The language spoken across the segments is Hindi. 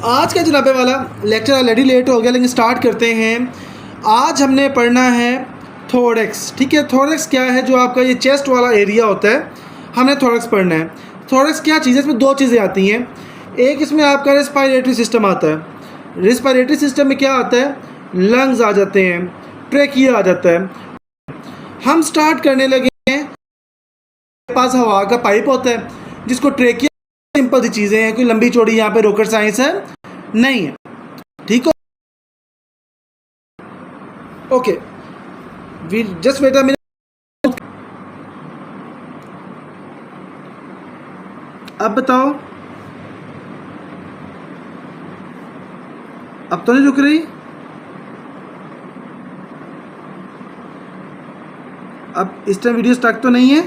आज का जनाबे वाला लेक्चर ऑलरेडी लेट हो गया, लेकिन स्टार्ट करते हैं। आज हमने पढ़ना है थोरेक्स। ठीक है, थोरेक्स क्या है? जो आपका ये चेस्ट वाला एरिया होता है, हमने थोरेक्स पढ़ना है। थोरेक्स क्या चीज़ है? इसमें दो चीज़ें आती हैं। एक इसमें आपका रेस्पिरेटरी सिस्टम आता है। रेस्पिरेटरी सिस्टम में क्या आता है? लंग्स आ जाते हैं, ट्रेकिया आ जाता है। हम स्टार्ट करने लगे हैं। पास हवा का पाइप होता है जिसको ट्रेकिया। सिंपल सी चीज़ें हैं, कोई लंबी चौड़ी यहाँ पे रॉकेट साइंस है नहीं है। ठीक हो? Okay, we just wait a minute. अब बताओ, अब तो नहीं रुक रही? अब इस टाइम वीडियो स्टक तो नहीं है?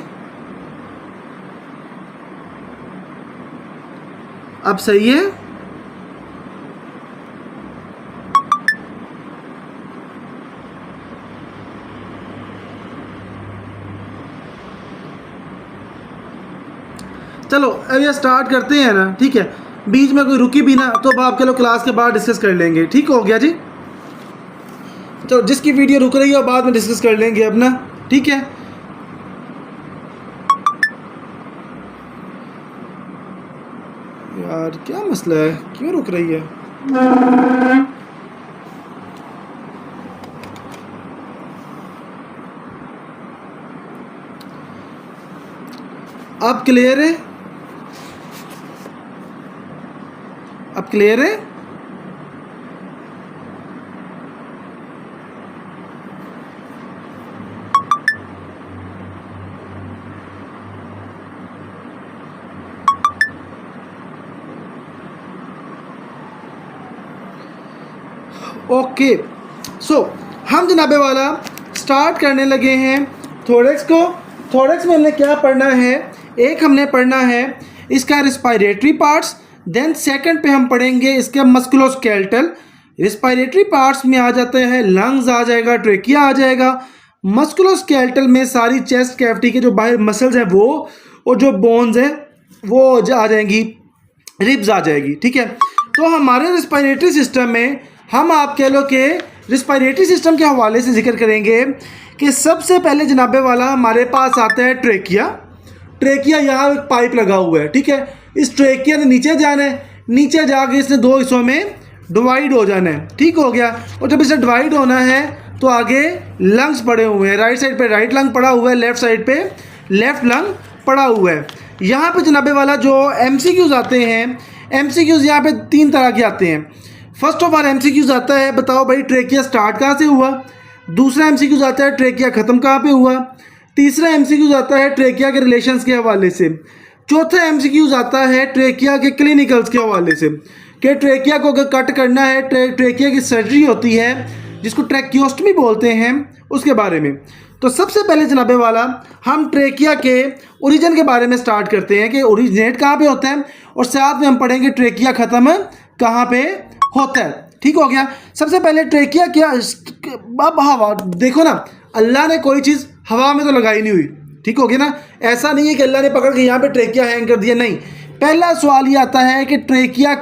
अब सही है? चलो अब ये स्टार्ट करते हैं ना। ठीक है, बीच में कोई रुकी भी ना तो अब आपके लोग क्लास के बाद डिस्कस कर लेंगे। ठीक हो गया जी? तो जिसकी वीडियो रुक रही है बाद में डिस्कस कर लेंगे अब ना। ठीक है, यार क्या मसला है, क्यों रुक रही है? अब क्लियर है? अब क्लियर है? ओके, सो हम जनाबे वाला स्टार्ट करने लगे हैं थोरेक्स को। थोरेक्स में हमने क्या पढ़ना है? एक हमने पढ़ना है इसका रेस्पिरेटरी पार्ट्स, देन सेकंड पे हम पढ़ेंगे इसके मस्कुलोस्केलेटल। रेस्पिरेटरी पार्ट्स में आ जाते हैं लंग्स आ जाएगा, ट्रेकिया आ जाएगा। मस्कुलोस्केलेटल में सारी चेस्ट कैविटी के जो बाहर मसल्स हैं वो, और जो बोन्स हैं वो आ जाएंगी, रिब्स आ जाएगी। ठीक है, तो हमारे रेस्पिरेटरी सिस्टम में हम आप कह लो कि रेस्पिरेटरी सिस्टम के हवाले से जिक्र करेंगे कि सबसे पहले जनाबे वाला हमारे पास आता है ट्रेकिया। ट्रेकिया यहाँ एक पाइप लगा हुआ है। ठीक है, इस ट्रेकिया ने नीचे जाना है, नीचे जाके इसने दो हिस्सों में डिवाइड हो जाना है। ठीक हो गया, और जब इसे डिवाइड होना है तो आगे लंग्स पड़े हुए हैं। राइट साइड पे राइट लंग पड़ा हुआ है, लेफ्ट साइड पे लेफ्ट लंग पड़ा हुआ है। यहाँ पे जनाबे वाला जो MCQs आते हैं, MCQs यहाँ पे तीन तरह के आते हैं। फर्स्ट ऑफ ऑल MCQs आता है, बताओ भाई ट्रेकिया स्टार्ट कहाँ से हुआ। दूसरा MCQs आता है ट्रेकिया ख़त्म कहाँ पे हुआ। तीसरा MCQs आता है ट्रेकिया के रिलेशंस के हवाले से। चौथा MCQs आता है ट्रेकिया के क्लिनिकल्स के हवाले से, कि ट्रेकिया को अगर कट करना है, ट्रेकिया की सर्जरी होती है जिसको ट्रैकियोस्टमी बोलते हैं, उसके बारे में। तो सबसे पहले जनाबे वाला हम ट्रेकिया के ओरिजिन के बारे में स्टार्ट करते हैं कि ओरिजिनेट कहाँ पे होता है, और साथ में हम पढ़ेंगे ट्रेकिया ख़त्म कहाँ पे होता है। ठीक हो गया? सबसे पहले ट्रेकिया क्या? अब हवा देखो ना, अल्लाह ने कोई चीज़ हवा में तो लगाई नहीं हुई। ठीक हो गया ना? ऐसा नहीं है कि अल्लाह ने पकड़ के यहाँ पे ट्रेकिया हैंग कर दिया, नहीं। पहला सवाल ये आता है कि ट्रेकिया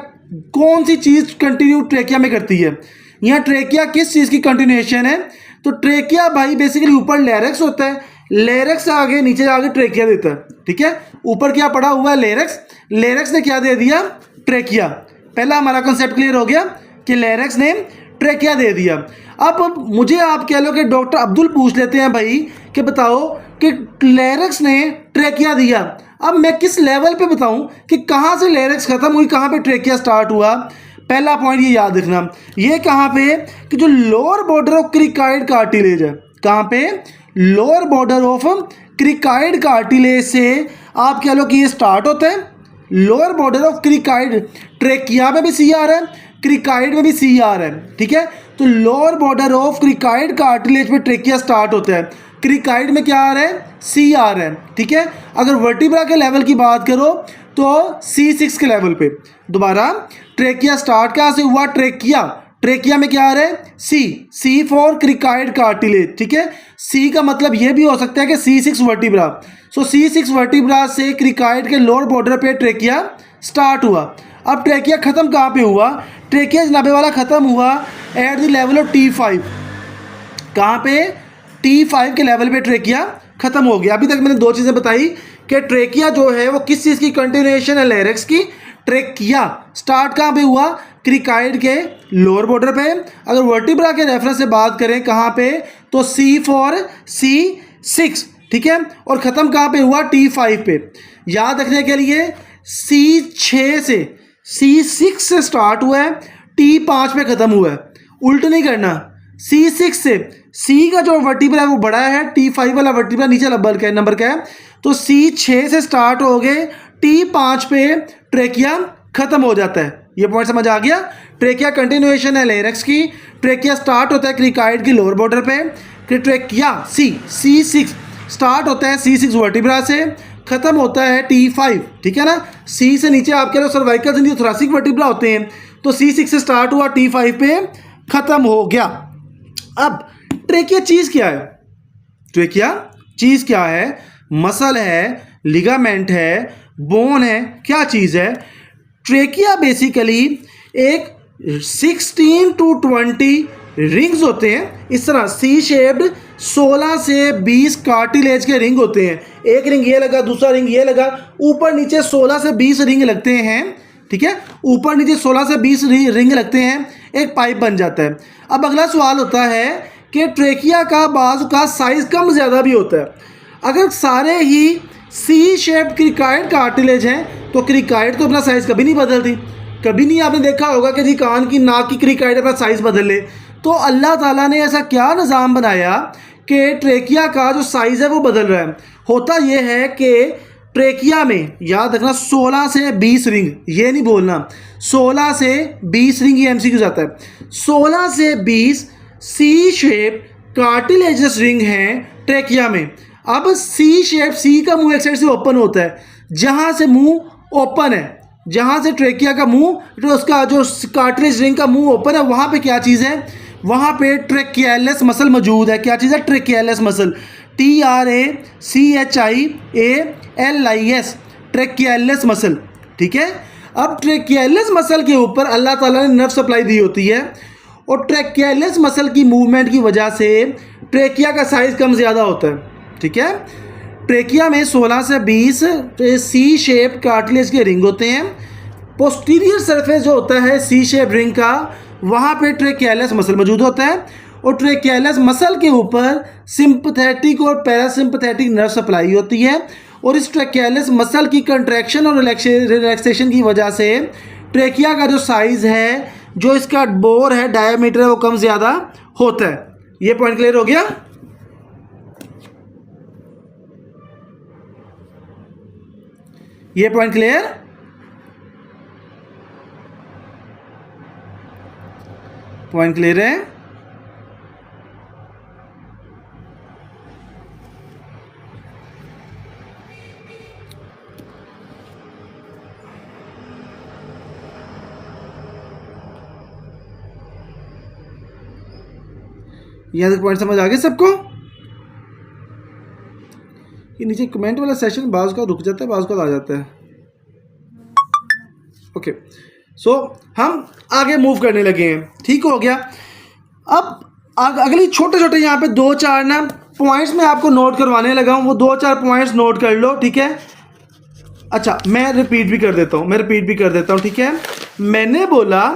कौन सी चीज़ कंटिन्यू ट्रेकिया में करती है। यहाँ ट्रेकिया किस चीज़ की कंटिन्यूएशन है? तो ट्रेकिया भाई बेसिकली ऊपर लेरेक्स होता है, लेरेक्स से आगे नीचे आगे ट्रेकिया देता है। ठीक है, ऊपर क्या पड़ा हुआ है? लेरेक्स। लेरेक्स ने क्या दे दिया? ट्रेकिया। पहला हमारा कंसेप्ट क्लियर हो गया कि लेरेक्स ने ट्रेकिया दे दिया। अब मुझे आप कह लो कि डॉक्टर अब्दुल पूछ लेते हैं भाई कि बताओ कि लेरेक्स ने ट्रेकिया दिया, अब मैं किस लेवल पे बताऊं कि कहाँ से लेरेक्स ख़त्म हुई, कहाँ पे ट्रेकिया स्टार्ट हुआ। पहला पॉइंट ये याद रखना, ये कहाँ पे कि जो लोअर बॉर्डर ऑफ क्रिकाइड कार्टिलेज है, कहाँ पे? लोअर बॉर्डर ऑफ क्रिकाइड कार्टिलेज से आप कह लो कि ये स्टार्ट होता है। लोअर बॉर्डर ऑफ क्रिकाइड, ट्रेकिया में भी C आ रहा है, क्रिकाइड में भी C आ रहा है। ठीक है, तो लोअर बॉर्डर ऑफ क्रिकाइड कार्टिलेज पे ट्रेकिया स्टार्ट होता है। क्रिकाइड में क्या आ रहा है? C आ रहा है। ठीक है, अगर वर्टिब्रा के लेवल की बात करो तो C6 के लेवल पे। दोबारा, ट्रेकिया स्टार्ट कहाँ से हुआ? ट्रेकिया। ट्रेकिया में क्या आ रहा है? सी फॉर क्रिकाइड कार्टिलेज। ठीक है, सी का मतलब ये भी हो सकता है कि C6 वर्टिब्रा। सो C6 वर्टिब्रा से क्रिकाइड के लोअर बॉर्डर पे ट्रेकिया स्टार्ट हुआ। अब ट्रेकिया ख़त्म कहाँ पे हुआ? ट्रेकिया जनाबे वाला ख़त्म हुआ at the level of T5। कहाँ पे? T5 के लेवल पे ट्रेकिया ख़त्म हो गया। अभी तक मैंने दो चीज़ें बताई कि ट्रेकिया जो है वो किस चीज़ की कंटिन्यूएशन है? लेरिक्स की। ट्रेकिया स्टार्ट कहाँ पे हुआ? क्रिकाइड के लोअर बॉर्डर पे। अगर वर्टिब्रा के रेफरेंस से बात करें कहाँ पे, तो C4C6, ठीक है, और ख़त्म कहाँ पे हुआ? T5 पे। याद रखने के लिए C6 से C6 से स्टार्ट हुआ है, T5 पे ख़त्म हुआ है, उल्ट नहीं करना। C6 से C का जो वर्टिब्रा है वो बड़ा है, T5 वाला वर्टिब्रा नीचे नंबर का है, तो C6 से स्टार्ट हो गए, T5 पे ट्रेकिया ख़त्म हो जाता है। ये पॉइंट समझ आ गया? ट्रेकिया कंटिन्यूएशन है लेरिक्स की। ट्रेकिया स्टार्ट होता है क्रिकाइड की लोअर बॉर्डर पे। ट्रेकिया C6 स्टार्ट होता है C6 वर्टिब्रा से, ख़त्म होता है T5, ठीक है ना। C से नीचे आपके लोग सर्वाइकल से नीचे थोरासिक वर्टिब्रा होते हैं, तो C6 से स्टार्ट हुआ, T5 पे ख़त्म हो गया। अब ट्रेकिया चीज़ क्या है? ट्रेकिया चीज़ क्या है? मसल है, लिगामेंट है, बोन है, क्या चीज़ है? ट्रेकिया बेसिकली एक 16 to 20 रिंग्स होते हैं, इस तरह सी शेप्ड 16 से 20 कार्टिलेज के रिंग होते हैं। एक रिंग ये लगा, दूसरा रिंग ये लगा, ऊपर नीचे 16 से 20 रिंग लगते हैं, ठीक है, ऊपर नीचे 16 से 20 रिंग लगते हैं, एक पाइप बन जाता है। अब अगला सवाल होता है कि ट्रेकिया का बाजू का साइज़ कम ज़्यादा भी होता है। अगर सारे ही सी शेप क्रिकाइड कार्टिलेज हैं तो क्रिकाइड तो अपना साइज़ कभी नहीं बदलती। कभी नहीं आपने देखा होगा कि जी कान की, नाक की क्रिकाइड अपना साइज़ बदल ले। तो अल्लाह ताला ने ऐसा क्या निज़ाम बनाया कि ट्रेकिया का जो साइज़ है वो बदल रहा है। होता ये है कि ट्रेकिया में, याद रखना, 16 से 20 रिंग, ये नहीं बोलना, 16 से 20 रिंग, ये MCQ जाता है। 16 से 20 सी शेप कार्टिलेजस रिंग हैं ट्रेकिया में। अब सी शेप, सी का मुंह एक साइड से ओपन होता है, जहाँ से मुंह ओपन है, जहाँ से ट्रेकिया का मुंह, तो उसका जो कार्टिलेज रिंग का मुंह ओपन है, वहाँ पे क्या चीज़ है? वहाँ पे ट्रेकियालिस मसल मौजूद है। क्या चीज़ है? ट्रेकियालिस मसल, TRACHALIS, ट्रेकियालिस मसल, ठीक है। अब ट्रेकियालिस मसल के ऊपर अल्लाह ताला ने नर्व सप्लाई दी होती है, और ट्रेकियालिस मसल की मूवमेंट की वजह से ट्रेकिया का साइज़ कम ज़्यादा होता है, ठीक है। ट्रेकिया में 16 से 20 सी शेप कार्टिलेज के रिंग होते हैं। पोस्टीरियर सरफेस जो होता है सी शेप रिंग का, वहाँ पे ट्रेकियालिस मसल मौजूद होता है, और ट्रेकियालिस मसल के ऊपर सिंपथेटिक और पैरासिम्पथेटिक नर्व सप्लाई होती है, और इस ट्रेकियालिस मसल की कंट्रैक्शन और रिलैक्सेशन की वजह से ट्रेकिया का जो साइज़ है, जो इसका बोर है, डायमीटर है, वो कम ज़्यादा होता है। ये पॉइंट क्लियर हो गया? ये पॉइंट क्लियर? पॉइंट क्लियर है? यहाँ तक पॉइंट समझ आ गया सबको? ये नीचे कमेंट वाला सेशन बाज़ का रुक जाता है, बाज़ का आ जाता है। ओके, सो हम आगे मूव करने लगे हैं, ठीक हो गया। अब अगली छोटे छोटे यहाँ पे 2-4 ना पॉइंट्स मैं आपको नोट करवाने लगा हूँ, वो 2-4 पॉइंट्स नोट कर लो, ठीक है। अच्छा, मैं रिपीट भी कर देता हूँ, ठीक है। मैंने बोला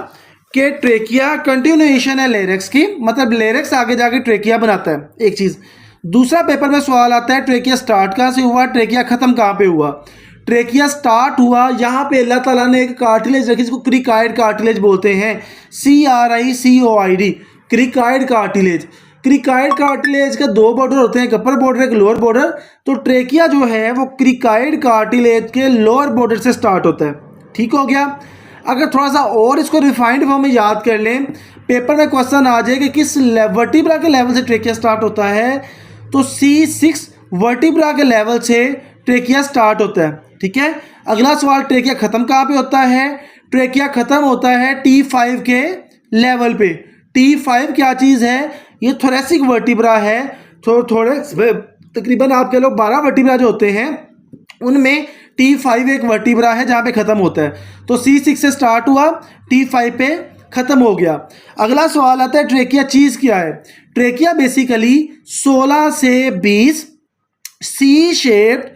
कि ट्रेकिया कंटिन्यूएशन है लेरिक्स की, मतलब लेरिक्स आगे जाके ट्रेकिया बनाता है, एक चीज़। दूसरा पेपर में सवाल आता है ट्रेकिया स्टार्ट कहाँ से हुआ, ट्रेकिया ख़त्म कहाँ पे हुआ। ट्रेकिया स्टार्ट हुआ यहाँ पे अल्लाह ताला ने एक कार्टिलेज रखी, जिसको क्रिकाइड कार्टिलेज बोलते हैं, CRICOID, क्रिकाइड कार्टिलेज। क्रिकाइड कार्टिलेज का 2 बॉर्डर होते हैं, एक अपर बॉर्डर, एक लोअर बॉर्डर। तो ट्रेकिया जो है वो क्रिकाइड कार्टिलेज के लोअर बॉर्डर से स्टार्ट होता है, ठीक हो गया। अगर थोड़ा सा और इसको रिफाइंड फॉर्म में याद कर लें, पेपर में क्वेश्चन आ जाए कि किस वर्टिब्रा के लेवल से ट्रेकिया स्टार्ट होता है, तो C6 वर्टिब्रा के लेवल से ट्रेकिया स्टार्ट होता है, ठीक है। अगला सवाल, ट्रेकिया ख़त्म कहाँ पे होता है? ट्रेकिया ख़त्म होता है T5 के लेवल पे। T5 क्या चीज़ है? ये थोरेसिक वर्टिब्रा है। थोड़े तकरीबन आप कह लो 12 वर्टिब्रा जो होते हैं, उनमें T5 एक वर्टिब्रा है जहाँ पे ख़त्म होता है, तो C6 से स्टार्ट हुआ, T5 पे ख़त्म हो गया। अगला सवाल आता है ट्रेकिया चीज़ क्या है। ट्रेकिया बेसिकली 16 से 20 सी शेप्ड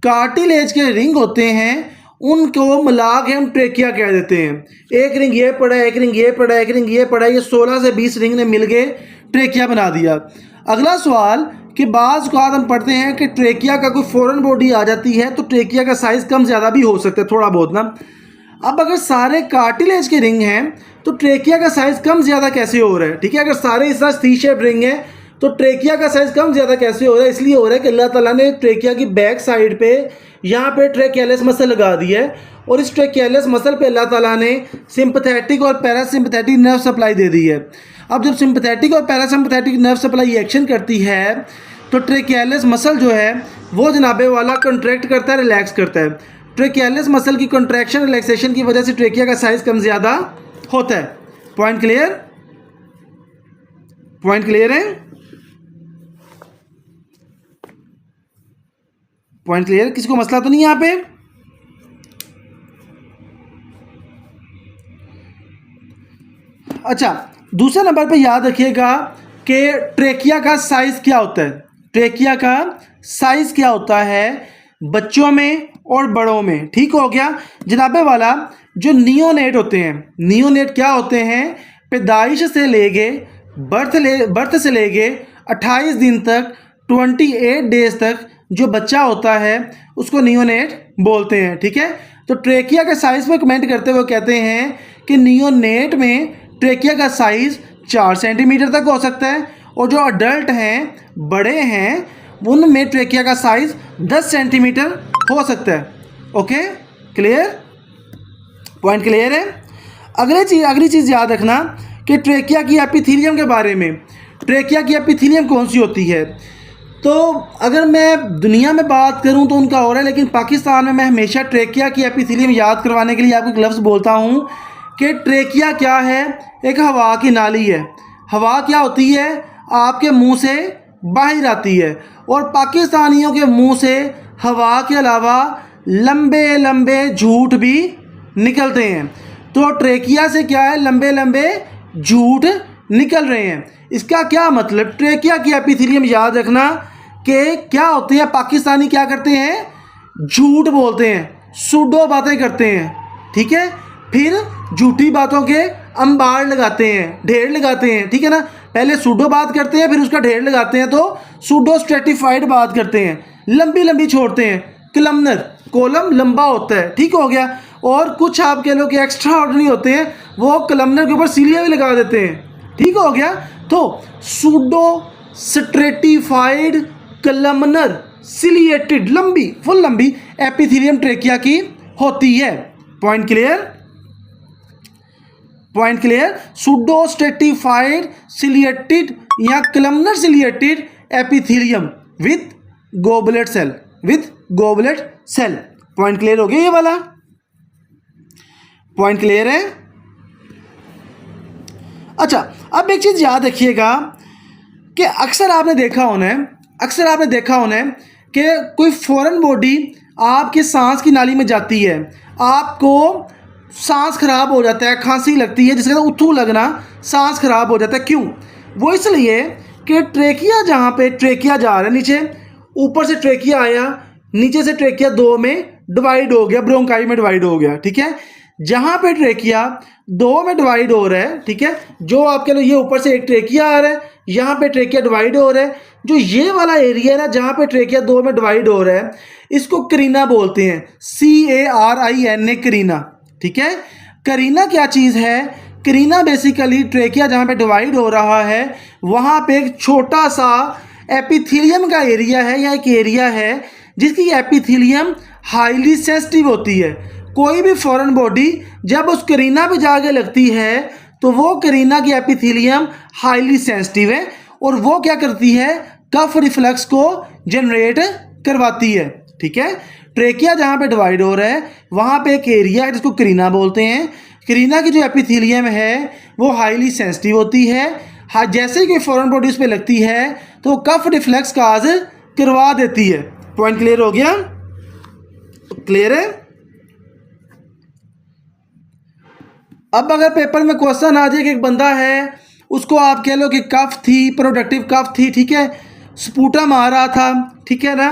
कार्टिलेज के रिंग होते हैं, उनको मिला के हम ट्रेकिया कह देते हैं। एक रिंग ये पड़ा है, एक रिंग ये पड़ा है, एक रिंग ये पड़ा है, ये 16 से 20 रिंग ने मिल के ट्रेकिया बना दिया। अगला सवाल कि बाज़ औक़ात हम पढ़ते हैं कि ट्रेकिया का कोई फॉरेन बॉडी आ जाती है तो ट्रेकिया का साइज़ कम ज़्यादा भी हो सकता है, थोड़ा बहुत ना। अब अगर सारे कार्टिलेज के रिंग हैं तो ट्रेकिया का साइज़ कम ज़्यादा कैसे हो रहा है, ठीक है। अगर सारे इस तरह सी शेप रिंग है तो ट्रेकिया का साइज़ कम ज़्यादा कैसे हो रहा है, इसलिए हो रहा है कि अल्लाह ताला ने ट्रेकिया की बैक साइड पे यहाँ पे ट्रेकियालिस मसल लगा दी है, और इस ट्रेकियालिस मसल पे अल्लाह ताला ने सिंपैथेटिक और पैरासिम्पैथेटिक नर्व सप्लाई दे दी है। अब जब सिंपैथेटिक और पैरासिम्पैथेटिक नर्व सप्लाई एक्शन करती है तो ट्रेकियालिस मसल जो है वो जनाबे वाला कंट्रैक्ट करता है, रिलैक्स करता है। ट्रेकियालिस मसल की कंट्रैक्शन रिलैक्सेशन की वजह से ट्रेकिया का साइज़ कम ज़्यादा होता है। Point clear? पॉइंट क्लियर है? Point clear? किसी को मसला तो नहीं यहाँ पे? अच्छा, दूसरे नंबर पे याद रखिएगा कि ट्रेकिया का साइज़ क्या होता है। ट्रेकिया का साइज़ क्या होता है बच्चों में और बड़ों में, ठीक हो गया जनाबे वाला। जो नियोनेट होते हैं, नियोनेट क्या होते हैं, पैदाइश से लेके बर्थ से लेके 28 दिन तक 28 डेज तक जो बच्चा होता है उसको नियोनेट बोलते हैं, ठीक है। तो ट्रेकिया के साइज़ में कमेंट करते हुए कहते हैं कि नियोनेट में ट्रेकिया का साइज़ 4 सेंटीमीटर तक हो सकता है, और जो अडल्ट हैं, बड़े हैं, उनमें ट्रेकिया का साइज़ 10 सेंटीमीटर हो सकता है। Okay, clear? पॉइंट क्लियर है? अगली चीज़ याद रखना कि ट्रेकिया की एपिथेलियम के बारे में। ट्रेकिया की एपिथेलियम कौन सी होती है? तो अगर मैं दुनिया में बात करूं तो उनका और है, लेकिन पाकिस्तान में मैं हमेशा ट्रेकिया की एपिथेलियम याद करवाने के लिए आपको एक लफ्ज़ बोलता हूं कि ट्रेकिया क्या है, एक हवा की नाली है। हवा क्या होती है, आपके मुंह से बाहर आती है, और पाकिस्तानियों के मुंह से हवा के अलावा लंबे लंबे झूठ भी निकलते हैं। तो ट्रेकिया से क्या है, लंबे लंबे झूठ निकल रहे हैं। इसका क्या मतलब, ट्रेकिया की एपिथेलियम याद रखना कि क्या होते हैं, पाकिस्तानी क्या करते हैं, झूठ बोलते हैं, सूडो बातें करते हैं, ठीक है। फिर झूठी बातों के अंबार लगाते हैं, ढेर लगाते हैं, ठीक है ना। पहले सूडो बात करते हैं, फिर उसका ढेर लगाते हैं, तो सूडो स्ट्रेटिफाइड बात करते हैं, लंबी लंबी छोड़ते हैं। कलमनर, कॉलम लंबा होता है, ठीक हो गया। और कुछ आप कह लो कि एक्स्ट्रा ऑर्डिनरी होते हैं, वो कलमनर के ऊपर सीलियाँ भी लगा देते हैं, ठीक हो गया। तो सूडो स्ट्रेटिफाइड कलमनर सिलिएटेड लंबी, फुल लंबी एपिथेलियम ट्रेकिया की होती है। Point clear? Point clear? Pseudo stratified ciliated या columnar ciliated epithelium with goblet cell, with goblet cell. Point clear हो गया ये वाला? पॉइंट क्लियर है? अच्छा, अब एक चीज़ याद रखिएगा कि अक्सर आपने देखा होना है कि कोई फॉरेन बॉडी आपके सांस की नाली में जाती है, आपको सांस खराब हो जाता है, खांसी लगती है, जिसके साथ उथू लगना, सांस खराब हो जाता है। क्यों? वो इसलिए कि ट्रेकिया, जहाँ पे ट्रेकिया जा रहा है नीचे, ऊपर से ट्रेकिया आया, नीचे से ट्रेकिया 2 में डिवाइड हो गया, ब्रोंकाई में डिवाइड हो गया, ठीक है। जहाँ पे ट्रेकिया 2 में डिवाइड हो रहा है, ठीक है, जो आपके लिए ये ऊपर से एक ट्रेकिया आ रहा है, यहाँ पे ट्रेकिया डिवाइड हो रहा है, जो ये वाला एरिया है ना जहाँ पे ट्रेकिया 2 में डिवाइड हो रहा है, इसको करीना बोलते हैं, CARINA, करीना, ठीक है। करीना क्या चीज़ है? करीना बेसिकली ट्रेकिया जहाँ पे डिवाइड हो रहा है वहाँ पे एक छोटा सा एपिथेलियम का एरिया है, या एक एरिया है जिसकी एपिथेलियम हाईली सेंसिटिव होती है। कोई भी फॉरेन बॉडी जब उस करीना पे जाके लगती है तो वो करीना की एपिथेलियम हाईली सेंसिटिव है, और वो क्या करती है, कफ रिफ्लक्स को जनरेट करवाती है, ठीक है। ट्रेकिया जहाँ पे डिवाइड हो रहा है वहाँ पे एक एरिया है जिसको करीना बोलते हैं। करीना की जो एपिथेलियम है वो हाईली सेंसिटिव होती है। जैसे ही कोई फॉरेन बॉडी उस पर लगती है तो कफ रिफ्लेक्स काज करवा देती है। पॉइंट क्लियर हो गया? क्लियर है? अब अगर पेपर में क्वेश्चन आ जाए कि एक बंदा है, उसको आप कह लो कि कफ थी, प्रोडक्टिव कफ थी, ठीक है, स्पूटम आ रहा था, ठीक है ना,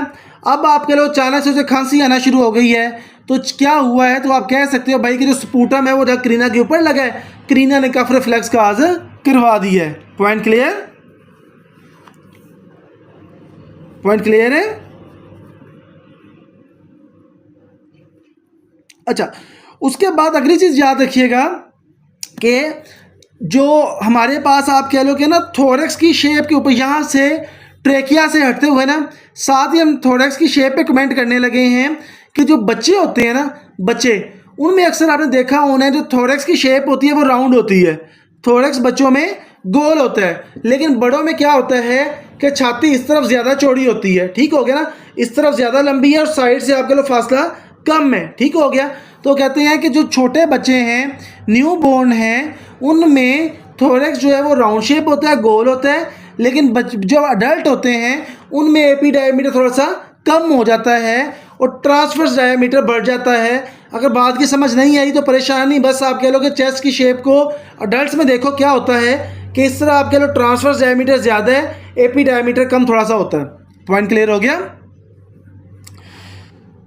अब आप कह लो अचानक से उसे खांसी आना शुरू हो गई है, तो क्या हुआ है? तो आप कह सकते हो भाई कि जो स्पूटम है वो जब करीना के ऊपर लगा है, करीना ने कफ रिफ्लेक्स का आज करवा दी है। Point clear? पॉइंट क्लियर है? अच्छा, उसके बाद अगली चीज़ याद रखिएगा कि जो हमारे पास आप कह लो कि ना थोरेक्स की शेप के ऊपर यहाँ से ट्रेकिया से हटते हुए ना, साथ ही हम थोरेक्स की शेप पे कमेंट करने लगे हैं कि जो बच्चे होते हैं ना, बच्चे, उनमें अक्सर आपने देखा होना है जो थोरेक्स की शेप होती है वो राउंड होती है, थोरेक्स बच्चों में गोल होता है, लेकिन बड़ों में क्या होता है कि छाती इस तरफ ज़्यादा चौड़ी होती है, ठीक हो गया ना, इस तरफ ज़्यादा लंबी है और साइड से आपके लिए फासला कम है, ठीक हो गया। तो कहते हैं कि जो छोटे बच्चे हैं, न्यू बोर्न हैं, उनमें थोरेक्स जो है वो राउंड शेप होता है, गोल होता है, लेकिन जो अडल्ट होते हैं उनमें एपी डायमीटर थोड़ा सा कम हो जाता है और ट्रांसवर्स डायमीटर बढ़ जाता है। अगर बात की समझ नहीं आई तो परेशानी, बस आप कह लो कि चेस्ट की शेप को अडल्ट्स में देखो क्या होता है कि इस तरह आप कह लो ट्रांसवर्स डायमीटर ज़्यादा है, एपी डायमीटर कम थोड़ा सा होता है। पॉइंट क्लियर हो गया?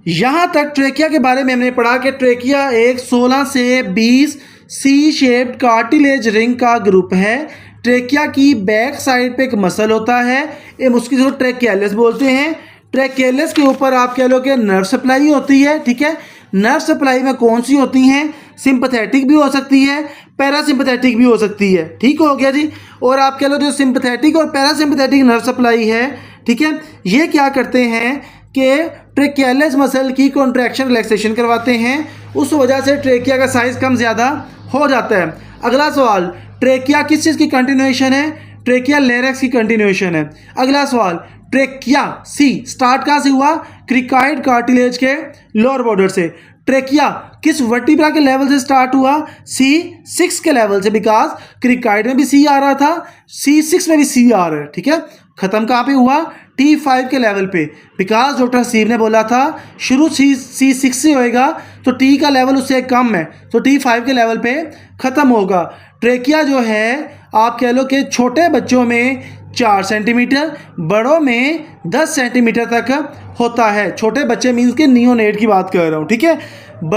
यहाँ तक ट्रेकिया के बारे में हमने पढ़ा कि ट्रेकिया एक 16 से 20 सी शेप्ड कार्टिलेज रिंग का ग्रुप है। ट्रेकिया की बैक साइड पे एक मसल होता है, उसकी जो ट्रेकियालिस बोलते हैं। ट्रेकियालिस के ऊपर आप कह लो कि नर्व सप्लाई होती है, ठीक है। नर्व सप्लाई में कौन सी होती हैं? सिंपैथेटिक भी हो सकती है, पैरासिम्पैथेटिक भी हो सकती है, ठीक हो गया जी। और आप कह लो जो सिंपैथेटिक और पैरासिम्पैथेटिक नर्व सप्लाई है, ठीक है, ये क्या करते हैं कि ट्रेकियालिस मसल की कॉन्ट्रैक्शन रिलैक्सेशन करवाते हैं, उस वजह से ट्रेकिया का साइज कम ज़्यादा हो जाता है। अगला सवाल, ट्रेकिया किस चीज़ की कंटिन्यूएशन है? ट्रेकिया लेरेक्स की कंटिन्यूएशन है। अगला सवाल, ट्रेकिया सी स्टार्ट कहाँ से हुआ? क्रिकाइड कार्टिलेज के लोअर बॉर्डर से। ट्रेकिया किस वर्टिब्रा के लेवल से स्टार्ट हुआ? C6 के लेवल से, बिकॉज क्रिकाइड में भी C आ रहा था, C6 में भी C आ रहा है, ठीक है। खत्म कहाँ पे हुआ? T5 के लेवल पे, बिकॉज डॉक्टर हसीब ने बोला था शुरू C6 से होएगा तो T का लेवल उससे कम है, तो T5 के लेवल पे खत्म होगा। ट्रेकिया जो है आप कह लो कि छोटे बच्चों में 4 सेंटीमीटर, बड़ों में 10 सेंटीमीटर तक होता है। छोटे बच्चे मीन्स के नियोनेट की बात कर रहा हूँ, ठीक है।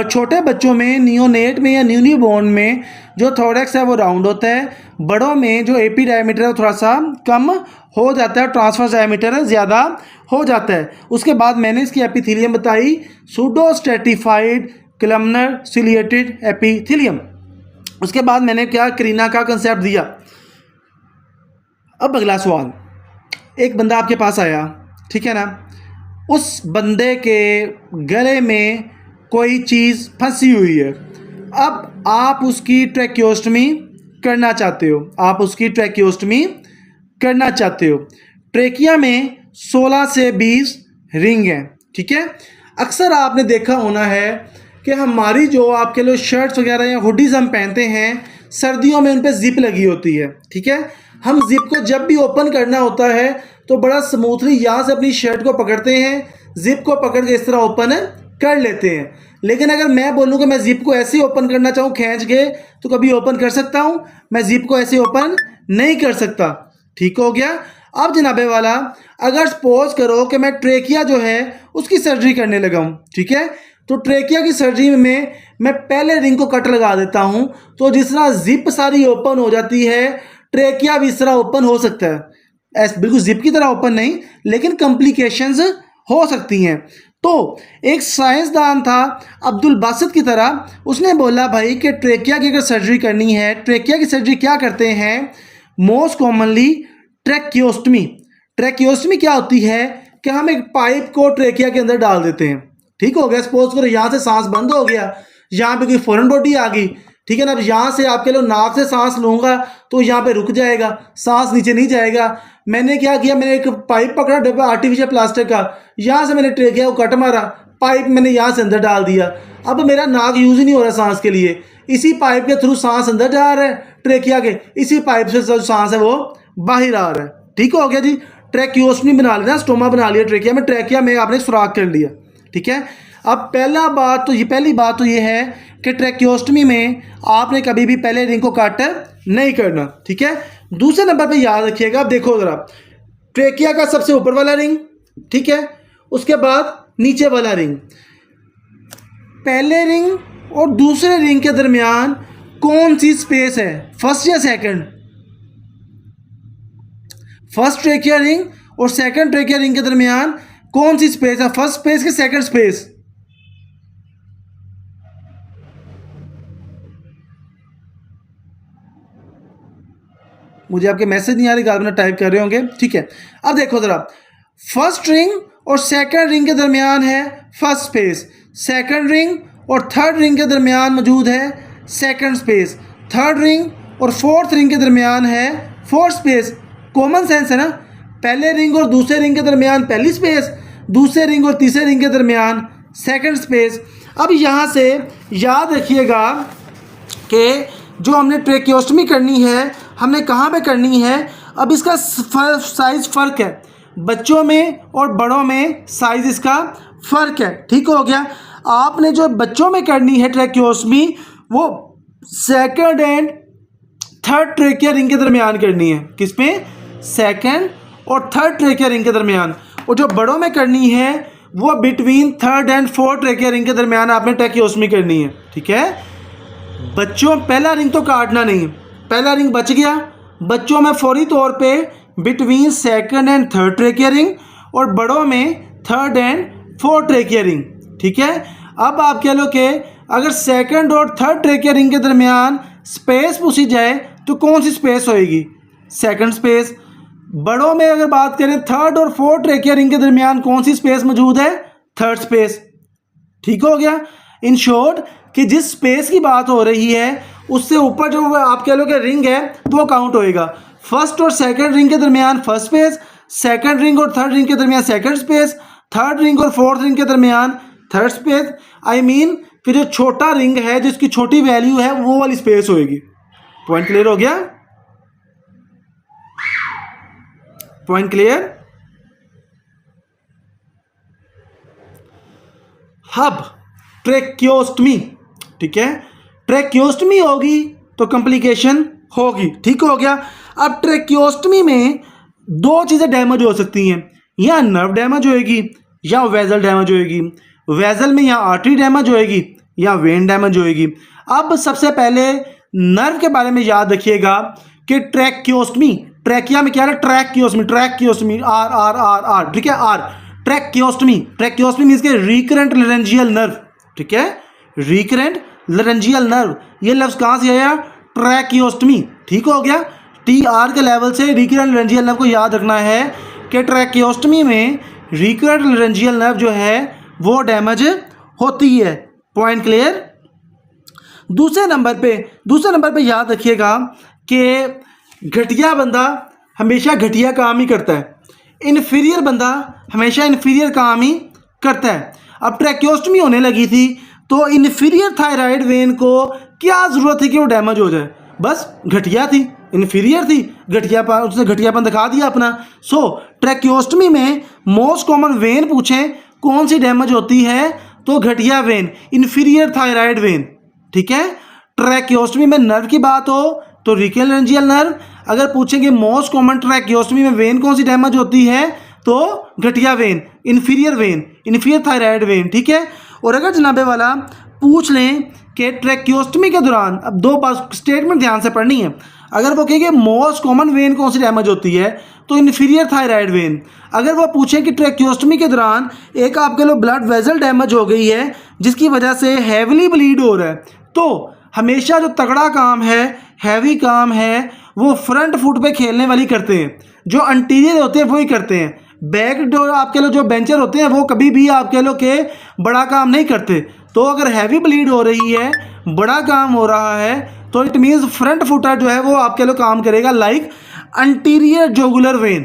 छोटे बच्चों में, नियोनेट में या न्यूली बोर्न में जो थोरेक्स है वो राउंड होता है, बड़ों में जो एपी डायमीटर है थोड़ा सा कम हो जाता है, ट्रांसवर्स डायमीटर ज़्यादा हो जाता है। उसके बाद मैंने इसकी एपिथेलियम बताई, pseudo stratified columnar ciliated epithelium. उसके बाद मैंने क्या करीना का कंसेप्ट दिया। अब अगला सवाल, एक बंदा आपके पास आया, ठीक है ना, उस बंदे के गले में कोई चीज़ फंसी हुई है, अब आप उसकी ट्रैकियोस्टमी करना चाहते हो, आप उसकी ट्रैकियोस्टमी करना चाहते हो। ट्रेकिया में 16 से 20 रिंग हैं, ठीक है। अक्सर आपने देखा होना है कि हमारी जो आप कह लो शर्ट्स वगैरह या हुडीज़ हम पहनते हैं, सर्दियों में उन पर जिप लगी होती है, ठीक है। हम जिप को जब भी ओपन करना होता है तो बड़ा स्मूथली यहाँ से अपनी शर्ट को पकड़ते हैं, जिप को पकड़ के इस तरह ओपन कर लेते हैं। लेकिन अगर मैं बोलूँ कि मैं जिप को ऐसे ओपन करना चाहूँ खींच के, तो कभी ओपन कर सकता हूँ? मैं जिप को ऐसे ओपन नहीं कर सकता, ठीक हो गया। अब जनाबे वाला, अगर सपोज करो कि मैं ट्रेकिया जो है उसकी सर्जरी करने लगा हूँ, ठीक है, तो ट्रेकिया की सर्जरी में मैं पहले रिंग को कट लगा देता हूँ, तो जिस तरह जिप सारी ओपन हो जाती है, ट्रेकिया भी इस तरह ओपन हो सकता है, ऐसे बिल्कुल जिप की तरह ओपन नहीं, लेकिन कॉम्प्लिकेशंस हो सकती हैं। तो एक साइंसदान था अब्दुल बासित की तरह, उसने बोला भाई कि ट्रेकिया की अगर सर्जरी करनी है, ट्रेकिया की सर्जरी क्या करते हैं? Most commonly ट्रैकियोस्टमी। ट्रैकियोस्टमी क्या होती है कि हम एक पाइप को ट्रेकिया के अंदर डाल देते हैं, ठीक हो गया। सपोज करो यहाँ से सांस बंद हो गया, यहाँ पे कोई फॉरेन बॉडी आ गई, ठीक है ना। अब यहाँ से आप कह लो नाक से सांस लूँगा तो यहाँ पे रुक जाएगा, सांस नीचे नहीं जाएगा। मैंने क्या किया, मैंने एक पाइप पकड़ा डब्बा आर्टिफिशियल प्लास्टिक का, यहाँ से मैंने ट्रेकिया को कट मारा, पाइप मैंने यहाँ से अंदर डाल दिया। अब मेरा नाक यूज़ ही नहीं हो रहा सांस के लिए, इसी पाइप के थ्रू सांस अंदर जा रहा है ट्रेकिया के, इसी पाइप से जो सांस है वो बाहर आ रहा है, ठीक हो गया जी। ट्रैकियोस्टमी बना लेना, स्टोमा बना लिया ट्रेकिया में, ट्रेकिया में आपने सुराख कर लिया, ठीक है। अब पहली बात तो ये है कि ट्रैकियोस्टमी में आपने कभी भी पहले रिंग को कट नहीं करना, ठीक है। दूसरे नंबर पे याद रखिएगा, अब देखो ज़रा, ट्रेकिया का सबसे ऊपर वाला रिंग, ठीक है, उसके बाद नीचे वाला रिंग, पहले रिंग और दूसरे रिंग के दरमियान कौन सी स्पेस है, फर्स्ट या सेकंड? फर्स्ट ट्रेकिया रिंग और सेकंड ट्रेकिया रिंग के दरमियान कौन सी स्पेस है, फर्स्ट स्पेस की सेकंड स्पेस? मुझे आपके मैसेज नहीं आ रही, आप टाइप कर रहे होंगे, ठीक है। अब देखो ज़रा, फर्स्ट रिंग और सेकंड रिंग के दरमियान है फर्स्ट स्पेस, सेकंड रिंग और थर्ड रिंग के दरमियान मौजूद है सेकंड स्पेस, थर्ड रिंग और फोर्थ रिंग के दरमियान है फोर्थ स्पेस। कॉमन सेंस है ना, पहले रिंग और दूसरे रिंग के दरमियान पहली स्पेस, दूसरे रिंग और तीसरे रिंग के दरमियान सेकंड स्पेस। अब यहाँ से याद रखिएगा कि जो हमने ट्रेकियोस्टमी करनी है हमने कहाँ पे करनी है। अब इसका साइज़ फ़र्क है, बच्चों में और बड़ों में साइज़ इसका फ़र्क है, ठीक हो गया। आपने जो बच्चों में करनी है ट्रेकियोस्टमी वो second and third trachea ring के दरमियान करनी है, किस में? सेकंड और थर्ड ट्रेकिया रिंग के दरमियान। और जो बड़ों में करनी है वो between third and fourth trachea ring के दरमियान आपने ट्रेकियोस्टमी करनी है, ठीक है। बच्चों पहला रिंग तो काटना नहीं, पहला रिंग बच गया, बच्चों में फौरी तौर पे between second and third trachea ring और बड़ों में third and fourth trachea ring, ठीक है। अब आप कह लो कि अगर सेकंड और थर्ड ट्रेकिया रिंग के दरमियान स्पेस पूछी जाए तो कौन सी स्पेस होएगी? Second space. बड़ों में अगर बात करें थर्ड और फोर्थ ट्रेकिया रिंग के दरमियान कौन सी स्पेस मौजूद है? थर्ड स्पेस, ठीक हो गया। इन शॉर्ट कि जिस स्पेस की बात हो रही है उससे ऊपर जो आप कह लो कि रिंग है वो काउंट होएगा। फर्स्ट और सेकंड रिंग के दरमियान फर्स्ट स्पेस, सेकंड रिंग और थर्ड रिंग के दरमियान सेकंड स्पेस, थर्ड रिंग और फोर्थ रिंग के दरमियान थर्ड स्पेस। आई मीन कि जो छोटा रिंग है जिसकी छोटी वैल्यू है वो वाली स्पेस होएगी। पॉइंट क्लियर हो गया? Point clear? अब ट्रेकियोस्टमी, ठीक है, ट्रेकियोस्टमी होगी तो कॉम्प्लिकेशन होगी, ठीक हो गया। अब ट्रेकियोस्टमी में दो चीज़ें डैमेज हो सकती हैं, या नर्व डैमेज होएगी या वेजल डैमेज होएगी। वेजल में या आर्टरी डैमेज होएगी या वेन डैमेज होएगी। अब सबसे पहले नर्व के बारे में याद रखिएगा कि ट्रेकियोस्टमी, ट्रैकिया में क्या है? ट्रैकियोस्टमी, ट्रैकियोस्टमी, आर आर आर आर, ठीक है, आर। ट्रैकियोस्टमी, ट्रैकियोस्टमी मीन्स के रिकरेंट लैरेंजियल नर्व, ठीक है, रिकरेंट लैरेंजियल नर्व। ये लफ्ज़ कहाँ से आया? ट्रैकियोस्टमी, ठीक हो गया। टी आर के लेवल से रिकरेंट लैरेंजियल नर्व को याद रखना है कि ट्रैकियोस्टमी में रिकरेंट लैरेंजियल नर्व जो है वो डैमेज होती है। Point clear? दूसरे नंबर पे याद रखिएगा कि घटिया बंदा हमेशा घटिया काम ही करता है, इन्फीरियर बंदा हमेशा इन्फीरियर काम ही करता है। अब ट्रैकियोस्टमी होने लगी थी तो इन्फीरियर थायराइड वेन को क्या ज़रूरत थी कि वो डैमेज हो जाए? बस घटिया थी, इन्फीरियर थी, घटियापन, उसने घटियापन दिखा दिया अपना। सो ट्रैकियोस्टमी में मोस्ट कॉमन वेन पूछें कौन सी डैमेज होती है तो घटिया वेन, इन्फीरियर थायराइड वेन, ठीक है। ट्रैकियोस्टमी में नर्व की बात हो तो रिकरेंजियल नर्व। अगर पूछेंगे मोस्ट कॉमन ट्रैकियोस्टमी में वेन कौन सी डैमेज होती है तो घटिया वेन, इन्फीरियर थायराइड वेन, ठीक है। और अगर जनाबे वाला पूछ लें कि ट्रैकियोस्टमी के दौरान, अब दो बात स्टेटमेंट ध्यान से पढ़नी है, अगर वो कहेंगे मोस्ट कॉमन वेन कौन सी डैमेज होती है तो इन्फीरियर थायराइड वेन। अगर वो पूछें कि ट्रैकियोस्टमी के दौरान एक आपके लो ब्लड वेजल डैमेज हो गई है जिसकी वजह से हैविली ब्लीड हो रहा है, तो हमेशा जो तगड़ा काम है, हैवी काम है, वो फ्रंट फुट पे खेलने वाली करते हैं, जो अंटीरियर होते हैं वही करते हैं। बैक जो आप कह लो जो बेंचर होते हैं वो कभी भी आप कह लो कि बड़ा काम नहीं करते। तो अगर हैवी ब्लीड हो रही है, बड़ा काम हो रहा है, तो इट मीन्स फ्रंट फुटर जो है वो आप कह लो काम करेगा लाइक अंटीरियर जोगुलर वेन,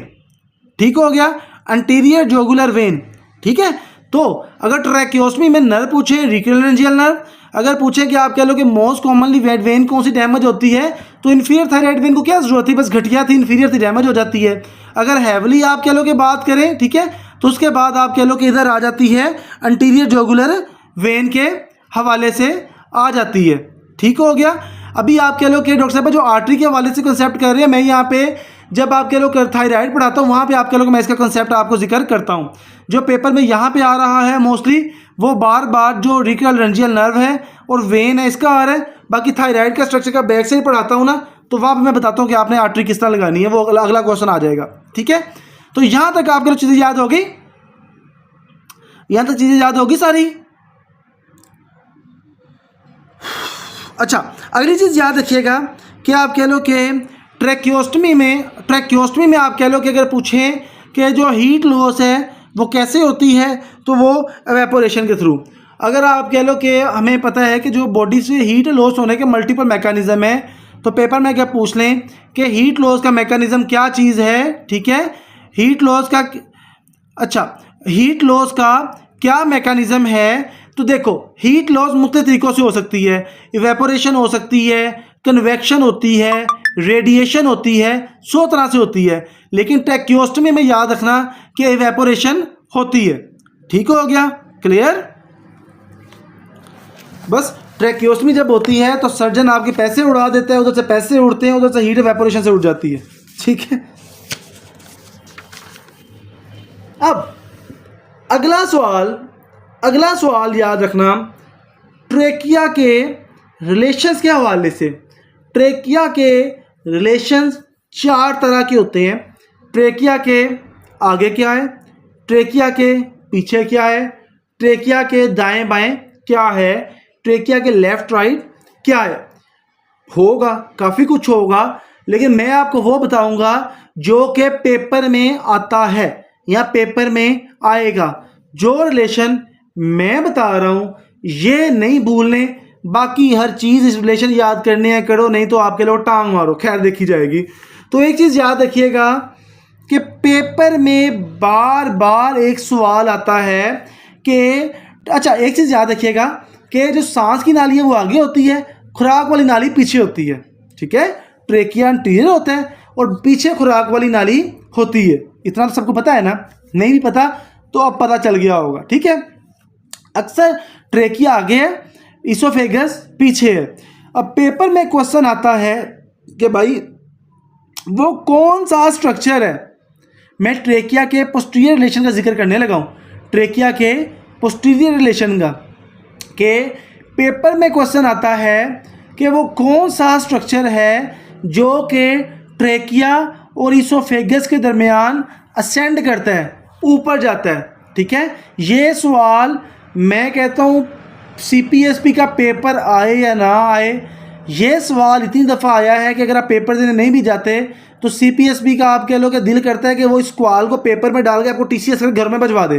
ठीक हो गया, अंटीरियर जोगुलर वेन, ठीक है। तो अगर ट्रैकियोस्टमी में नर्व पूछे रिकरेंजियल नर्व, अगर पूछे कि आप कह लो कि मोस्ट कॉमनली वेन कौन सी डैमेज होती है तो इन्फीरियर थायराइड वेन को क्या जरूरत थी, बस घटिया थी, इन्फीरियर थी, डैमेज हो जाती है। अगर हैवली आप कह लो कि बात करें, ठीक है, तो उसके बाद आप कह लो कि इधर आ जाती है अंटीरियर जोगुलर वेन के हवाले से आ जाती है। ठीक हो गया। अभी आप कह लो कि डॉक्टर साहब जो आर्टरी के हवाले से कंसेप्ट कर रहे हैं, मैं यहाँ पे जब आप कह लो थायराइड पढ़ाता हूँ वहाँ पे आप कह लो कि मैं इसका कंसेप्ट आपको जिक्र करता हूँ। जो पेपर में यहाँ पे आ रहा है मोस्टली वो बार बार जो रीक्रोलरेंजियल नर्व है और वेन है इसका आ रहा है। बाकी थायराइड का स्ट्रक्चर का बैक से ही पढ़ाता हूँ ना, तो वहाँ पर मैं बताता हूँ कि आपने आर्टरी किस तरह लगानी है, वो अगला क्वेश्चन आ जाएगा। ठीक है, तो यहाँ तक आपको चीज़ें याद होगी, यहाँ तक चीज़ें याद होगी सारी। अच्छा, अगली चीज़ याद रखिएगा कि आप कह लो कि ट्रैकियोस्टमी में आप कह लो कि अगर पूछें कि जो हीट लॉस है वो कैसे होती है, तो वो एवेपोरेशन के थ्रू। अगर आप कह लो कि हमें पता है कि जो बॉडी से हीट लॉस होने के मल्टीपल मैकेनिज्म है, तो पेपर में क्या पूछ लें कि हीट लॉस का मैकेनिज्म क्या चीज़ है। ठीक है, हीट लॉस का हीट लॉस का क्या मैकेनिज्म है, तो देखो हीट लॉस मुख्तलिफ तरीक़ों से हो सकती है। इवेपोरेशन हो सकती है, कन्वेक्शन होती है, रेडिएशन होती है, 100 तरह से होती है। लेकिन ट्रैकियोस्टमी में याद रखना कि इवेपोरेशन होती है। ठीक हो गया, क्लियर। बस ट्रैकियोस्टमी जब होती है तो सर्जन आपके पैसे उड़ा देता है, उधर से पैसे उड़ते हैं, उधर से हीट इवेपोरेशन से उड़ जाती है। ठीक है, अब अगला सवाल याद रखना ट्रेकिया के रिलेशंस के हवाले से। ट्रेकिया के रिलेशंस 4 तरह के होते हैं। ट्रेकिया के आगे क्या है, ट्रेकिया के पीछे क्या है, ट्रेकिया के दाएं बाएं क्या है, ट्रेकिया के लेफ्ट राइट क्या है। होगा काफ़ी कुछ होगा, लेकिन मैं आपको वो बताऊंगा जो कि पेपर में आता है या पेपर में आएगा। जो रिलेशन मैं बता रहा हूँ ये नहीं भूलने, बाकी हर चीज़ इस रिलेशन याद करने हैं करो, नहीं तो आपके लोग टांग मारो, खैर देखी जाएगी। तो एक चीज़ याद रखिएगा कि पेपर में बार बार एक सवाल आता है कि एक चीज़ याद रखिएगा कि जो सांस की नाली है वो आगे होती है, खुराक वाली नाली पीछे होती है। ठीक है, ट्रेकिया एंटीरियर होता है और पीछे खुराक वाली नाली होती है। इतना तो सबको पता है ना, नहीं भी पता तो अब पता चल गया होगा। ठीक है, अक्सर ट्रेकिया आगे है, इसोफेगस पीछे है। अब पेपर में क्वेश्चन आता है कि भाई वो कौन सा स्ट्रक्चर है। मैं ट्रेकिया के पोस्टीरियर रिलेशन का जिक्र करने लगा हूँ, ट्रेकिया के पोस्टीरियर रिलेशन का, कि पेपर में क्वेश्चन आता है कि वो कौन सा स्ट्रक्चर है जो कि ट्रेकिया और इसोफेगस के दरमियान असेंड करता है, ऊपर जाता है। ठीक है, ये सवाल मैं कहता हूँ CPSP का पेपर आए या ना आए, ये सवाल इतनी दफ़ा आया है कि अगर आप पेपर देने नहीं भी जाते तो CPSP का आप कह लो कि दिल करता है कि वो इस सवाल को पेपर में डाल के आपको TCS कर घर में भिजवा दे,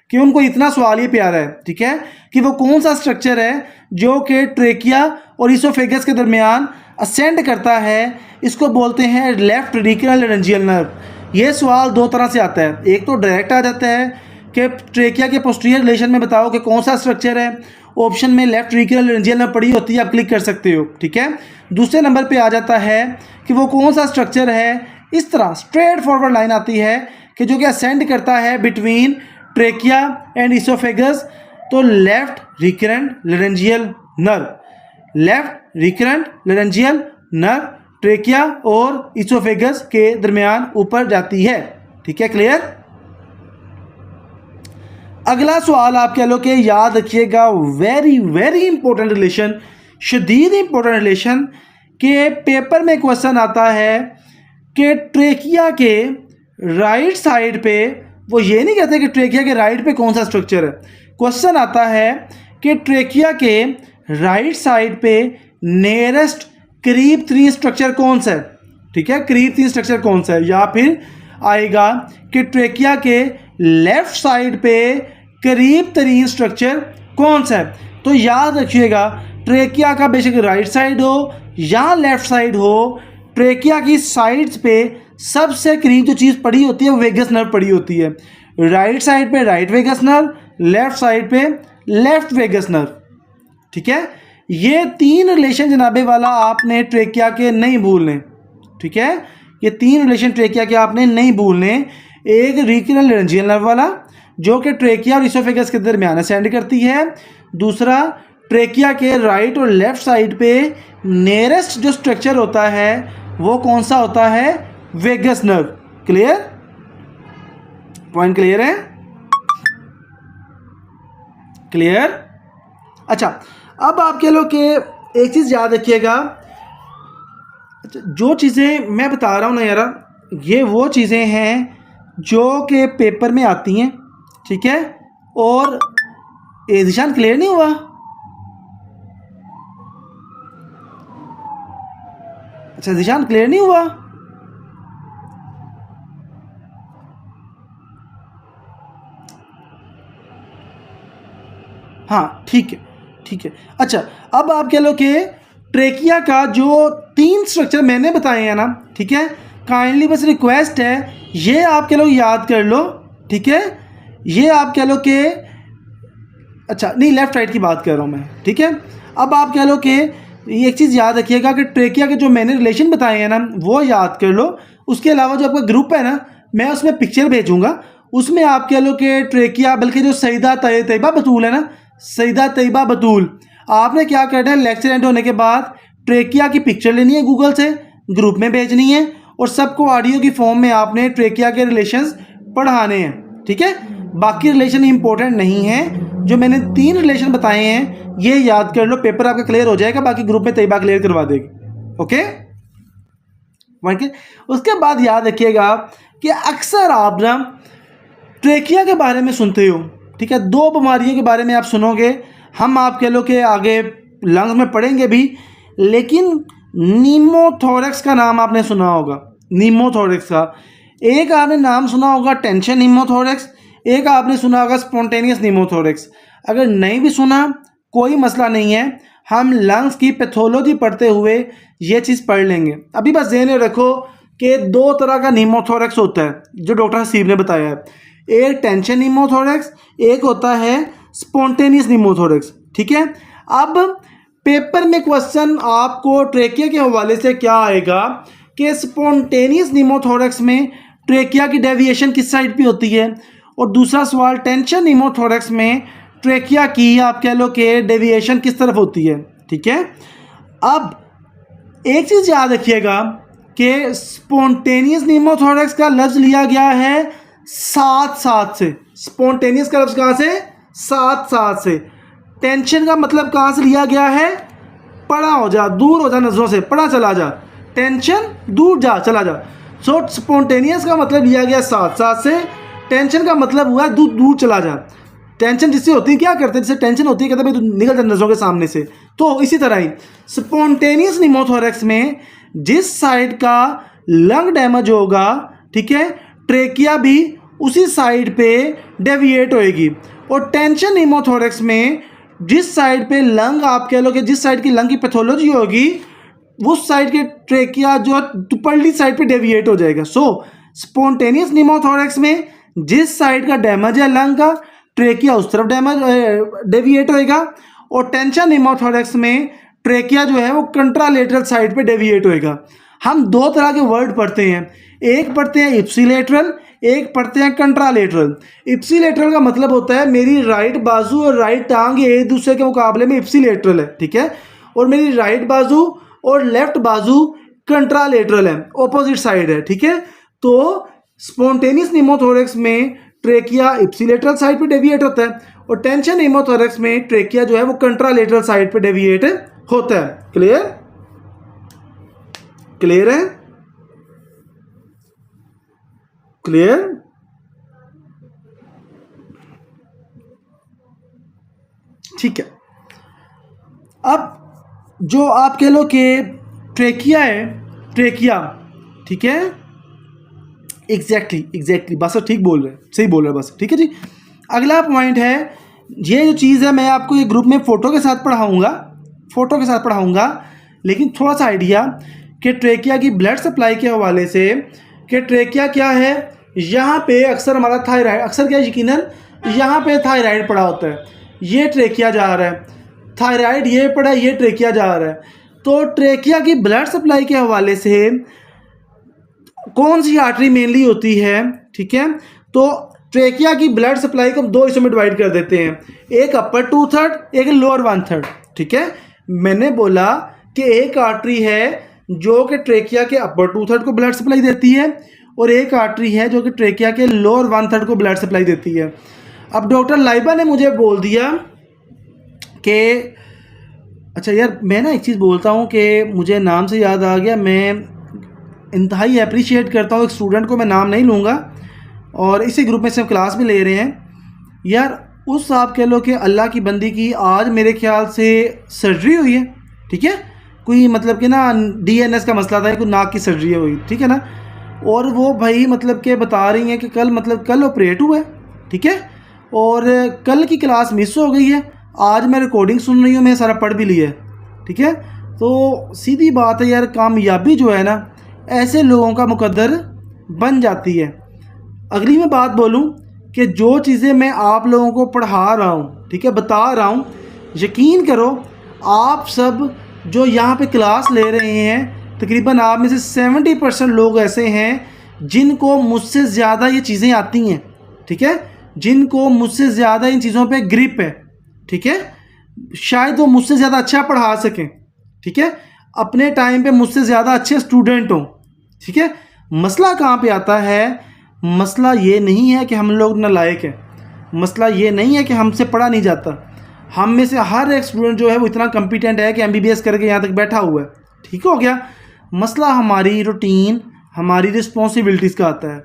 कि उनको इतना सवाल ये प्यारा है। ठीक है, कि वो कौन सा स्ट्रक्चर है जो कि ट्रेकिया और इसोफेगस के दरमियान असेंड करता है, इसको बोलते हैं लेफ्ट रीक्रोलरेंजियल नर्व। ये सवाल 2 तरह से आता है, एक तो डायरेक्ट आ जाता है कि ट्रेकिया के पोस्टीरियर रिलेशन में बताओ कि कौन सा स्ट्रक्चर है, ऑप्शन में लेफ्ट रीक्रोलरेंजियल नर्व पड़ी होती है, आप क्लिक कर सकते हो। ठीक है, दूसरे नंबर पे आ जाता है कि वो कौन सा स्ट्रक्चर है, इस तरह स्ट्रेट फॉरवर्ड लाइन आती है कि जो कि असेंड करता है बिटवीन ट्रेकिया एंड इसोफेगस, तो left recurrent laryngeal nerve, left recurrent laryngeal nerve trachea और इसोफेगस के दरमियान ऊपर जाती है। ठीक है, क्लियर। अगला सवाल आप कह लो कि याद रखिएगा, वेरी वेरी इंपॉर्टेंट रिलेशन, शदीद इंपॉर्टेंट रिलेशन, के पेपर में क्वेश्चन आता है कि ट्रेकिया के राइट साइड पे, वो ये नहीं कहते कि ट्रेकिया के राइट पे कौन सा स्ट्रक्चर है, क्वेश्चन आता है कि ट्रेकिया के राइट साइड पे नियरेस्ट करीब 3 स्ट्रक्चर कौन सा है। ठीक है, करीब 3 स्ट्रक्चर कौन सा है, या फिर आएगा कि ट्रेकिया के लेफ्ट साइड पे करीब 3 स्ट्रक्चर कौन सा है। तो याद रखिएगा ट्रेकिया का बेशक राइट साइड हो या लेफ्ट साइड हो, ट्रेकिया की साइड्स पे सबसे करीब जो चीज़ पड़ी होती है वो वेगस नर्व पड़ी होती है। राइट साइड पे right vagus nerve, left side पे लेफ्ट वेगस नर्व। ठीक है, ये 3 रिलेशन जनाबे वाला आपने ट्रेकिया के नहीं भूलने। ठीक है, ये 3 रिलेशन ट्रेकिया के आपने नहीं भूलने, एक रीक्रोलरेंजियल नर्व वाला, जो कि ट्रेकिया और इसोफेगस के दरमियान असेंड करती है। दूसरा, ट्रेकिया के राइट और लेफ्ट साइड पे नियरेस्ट जो स्ट्रक्चर होता है वो कौन सा होता है? Vagus nerve. Clear? Point clear है? क्लियर? अच्छा, अब आप कह लो कि एक चीज़ याद रखिएगा, अच्छा, जो चीज़ें मैं बता रहा हूँ ना यार, ये वो चीज़ें हैं जो कि पेपर में आती हैं, ठीक है। और ये निशान क्लियर नहीं हुआ? अच्छा, निशान क्लियर नहीं हुआ? हाँ, ठीक है, ठीक है। अच्छा, अब आप कह लो कि ट्रेकिया का जो 3 स्ट्रक्चर मैंने बताए हैं ना, ठीक है, काइंडली बस रिक्वेस्ट है ये आप कह लो याद कर लो, ठीक है। ये आप कह लो कि अच्छा नहीं, लेफ्ट राइट की बात कर रहा हूँ मैं, ठीक है। अब आप कह लो कि एक चीज़ याद रखिएगा कि ट्रेकिया के जो मैंने रिलेशन बताए हैं ना वो याद कर लो। उसके अलावा जो आपका ग्रुप है ना, मैं उसमें पिक्चर भेजूँगा, उसमें आप कह लो कि ट्रेकिया, बल्कि जो सईदा तैयबा बतूल है ना, सईदा तैयबा बतूल, आपने क्या करना है, लेक्चर एंड होने के बाद ट्रेकिया की पिक्चर लेनी है गूगल से, ग्रुप में भेजनी है, और सबको ऑडियो की फॉर्म में आपने ट्रेकिया के रिलेशंस पढ़ाने हैं, ठीक है। बाकी रिलेशन इंपॉर्टेंट नहीं है, जो मैंने 3 रिलेशन बताए हैं ये याद कर लो, पेपर आपका क्लियर हो जाएगा, बाकी ग्रुप में तैयबा क्लियर करवा देगी। ओके, उसके बाद याद रखिएगा कि अक्सर आप ना ट्रेकिया के बारे में सुनते हो, ठीक है। 2 बीमारियों के बारे में आप सुनोगे, हम आप कह लो कि आगे लंग्स में पढ़ेंगे भी, लेकिन नीमोथोरेक्स का नाम आपने सुना होगा, नीमोथोरेक्स का। एक आपने नाम सुना होगा टेंशन नीमोथोरेक्स, एक आपने सुना होगा स्पॉन्टेनियस नीमोथोरेक्स। अगर नहीं भी सुना कोई मसला नहीं है, हम लंग्स की पैथोलॉजी पढ़ते हुए ये चीज़ पढ़ लेंगे। अभी बस ध्यान रखो कि 2 तरह का नीमोथोरेक्स होता है जो डॉक्टर हसीब ने बताया है, एक टेंशन नीमोथोरेक्स, एक होता है स्पॉन्टेनियस नीमोथोरेक्स, ठीक है। अब पेपर में क्वेश्चन आपको ट्रेकिया के हवाले से क्या आएगा कि स्पॉन्टेनियस नीमोथोरेक्स में ट्रेकिया की डेविएशन किस साइड पे होती है, और दूसरा सवाल टेंशन नीमोथोरेक्स में ट्रेकिया की आप कह लो कि डेविएशन किस तरफ होती है, ठीक है। अब एक चीज़ याद रखिएगा कि स्पॉन्टेनियस नीमोथोरेक्स का लफ्ज़ लिया गया है साथ साथ से। स्पॉन्टेनियस का लफ्ज़ कहाँ से? साथ साथ से। टेंशन का मतलब कहाँ से लिया गया है? पड़ा हो जा, दूर हो जा नज़रों से, पड़ा चला जा, टेंशन दूर जा, चला जा। सो स्पॉन्टेनियस का मतलब लिया गया साथ साथ से, टेंशन का मतलब हुआ दूर दूर चला जा। टेंशन जिससे होती है, क्या करते हैं, जिससे टेंशन होती है कहते हैं निकल जा नज़रों के सामने से। तो इसी तरह ही स्पॉन्टेनियस नीमोथोरेक्स में जिस साइड का लंग डैमेज होगा, ठीक है, ट्रेकिया भी उसी साइड पे डेविएट होएगी। और टेंशन नीमोथोरेक्स में जिस साइड पे लंग आप कह लो कि जिस साइड की लंग की पैथोलॉजी होगी उस साइड के ट्रेकिया जो दुपल्ली साइड पे डेविएट हो जाएगा। सो स्पॉन्टेनियस नीमोथोरेक्स में जिस साइड का डैमेज है लंग का, ट्रेकिया उस तरफ डेविएट होएगा, और टेंशन नीमोथोरेक्स में ट्रेकिया जो है वो कंट्रालेटरल साइड पे डेविएट होएगा। हम 2 तरह के वर्ड पढ़ते हैं, एक पढ़ते हैं इप्सिलेटरल, एक पढ़ते हैं कंट्रालेटरल। इप्सिलेटरल का मतलब होता है मेरी राइट बाजू और राइट टांग एक दूसरे के मुकाबले में इप्सिलेटरल है, ठीक है, और मेरी राइट बाजू और लेफ्ट बाजू कंट्रालेटरल है, ऑपोजिट साइड है, ठीक है। तो स्पॉन्टेनियस नीमोथोरेक्स में ट्रेकिया इप्सिलेटरल साइड पे डेविएट होता है, और टेंशन नीमोथोरेक्स में ट्रेकिया जो है वो कंट्रालेटरल साइड पे डेविएट होता है। क्लियर? क्लियर है? क्लियर? ठीक है। अब जो आप कह लो कि ट्रेकिया है, ट्रेकिया, ठीक है, एग्जैक्टली बस ठीक बोल रहे हैं, सही बोल रहे हैं बस, ठीक है जी। अगला पॉइंट है, ये जो चीज़ है मैं आपको ये ग्रुप में फ़ोटो के साथ पढ़ाऊँगा, लेकिन थोड़ा सा आइडिया कि ट्रेकिया की ब्लड सप्लाई के हवाले से कि ट्रेकिया क्या है, यहाँ पे अक्सर हमारा थायराइड, अक्सर क्या यकीनन यहाँ पे थायराइड पड़ा होता है, ये ट्रेकिया जा रहा है, थायराइड ये पड़ा, ये ट्रेकिया जा रहा है। तो ट्रेकिया की ब्लड सप्लाई के हवाले से कौन सी आर्टरी मेनली होती है, ठीक है, तो ट्रेकिया की ब्लड सप्लाई को हम दो हिस्सों में डिवाइड कर देते हैं, एक अपर 2/3, एक लोअर 1/3। ठीक है, मैंने बोला कि एक आर्टरी है जो कि ट्रेकिया के अपर 2/3 को ब्लड सप्लाई देती है और एक आर्टरी है जो कि ट्रेकिया के लोअर 1/3 को ब्लड सप्लाई देती है। अब डॉक्टर लाइबा ने मुझे बोल दिया कि अच्छा यार, मैं ना एक चीज़ बोलता हूँ कि मुझे नाम से याद आ गया, मैं इंतहाई अप्रिशिएट करता हूँ एक स्टूडेंट को, मैं नाम नहीं लूँगा, और इसी ग्रुप में से हम क्लास भी ले रहे हैं यार। उस साहब कह लो कि अल्लाह की बंदी की आज मेरे ख्याल से सर्जरी हुई है। ठीक है, कोई मतलब कि ना DNS का मसला था, कोई नाक की सर्जरी हुई, ठीक है ना, और वो भाई मतलब कि बता रही हैं कि कल ऑपरेट हुआ है। ठीक है, और कल की क्लास मिस हो गई है, आज मैं रिकॉर्डिंग सुन रही हूँ, मैं सारा पढ़ भी लिया है। ठीक है, तो सीधी बात है यार, कामयाबी जो है ना ऐसे लोगों का मुकद्दर बन जाती है। अगली मैं बात बोलूं कि जो चीज़ें मैं आप लोगों को पढ़ा रहा हूं, ठीक है, बता रहा हूं, यकीन करो आप सब जो यहाँ पे क्लास ले रहे हैं, तकरीबन आप में से 70% लोग ऐसे हैं जिनको मुझसे ज़्यादा ये चीज़ें आती हैं। ठीक है, जिनको मुझसे ज़्यादा इन चीज़ों पे ग्रिप है। ठीक है, शायद वो मुझसे ज़्यादा अच्छा पढ़ा सकें। ठीक है, अपने टाइम पे मुझसे ज़्यादा अच्छे स्टूडेंट हों। ठीक है, मसला कहाँ पे आता है? मसला ये नहीं है कि हम लोग नालायक हैं, मसला ये नहीं है कि हमसे पढ़ा नहीं जाता। हम में से हर एक स्टूडेंट जो है वो इतना कॉम्पिटेंट है कि MBBS करके यहाँ तक बैठा हुआ है। ठीक हो गया, मसला हमारी रूटीन, हमारी रिस्पॉन्सिबिलिटीज़ का आता है।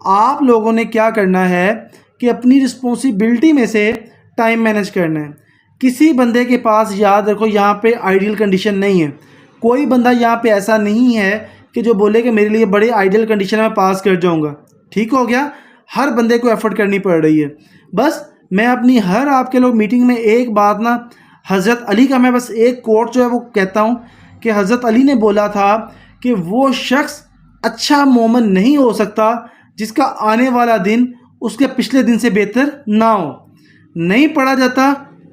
आप लोगों ने क्या करना है कि अपनी रिस्पॉन्सिबिलिटी में से टाइम मैनेज करना है। किसी बंदे के पास, याद रखो, यहाँ पे आइडियल कंडीशन नहीं है। कोई बंदा यहाँ पे ऐसा नहीं है कि जो बोले कि मेरे लिए बड़े आइडियल कंडीशन में पास कर जाऊँगा। ठीक हो गया, हर बंदे को एफर्ट करनी पड़ रही है। बस मैं अपनी हर आपके लोग मीटिंग में एक बात ना, हज़रत अली का मैं बस एक कोट जो है वो कहता हूँ कि हज़रत अली ने बोला था कि वो शख्स अच्छा मोमिन नहीं हो सकता जिसका आने वाला दिन उसके पिछले दिन से बेहतर ना हो। नहीं पढ़ा जाता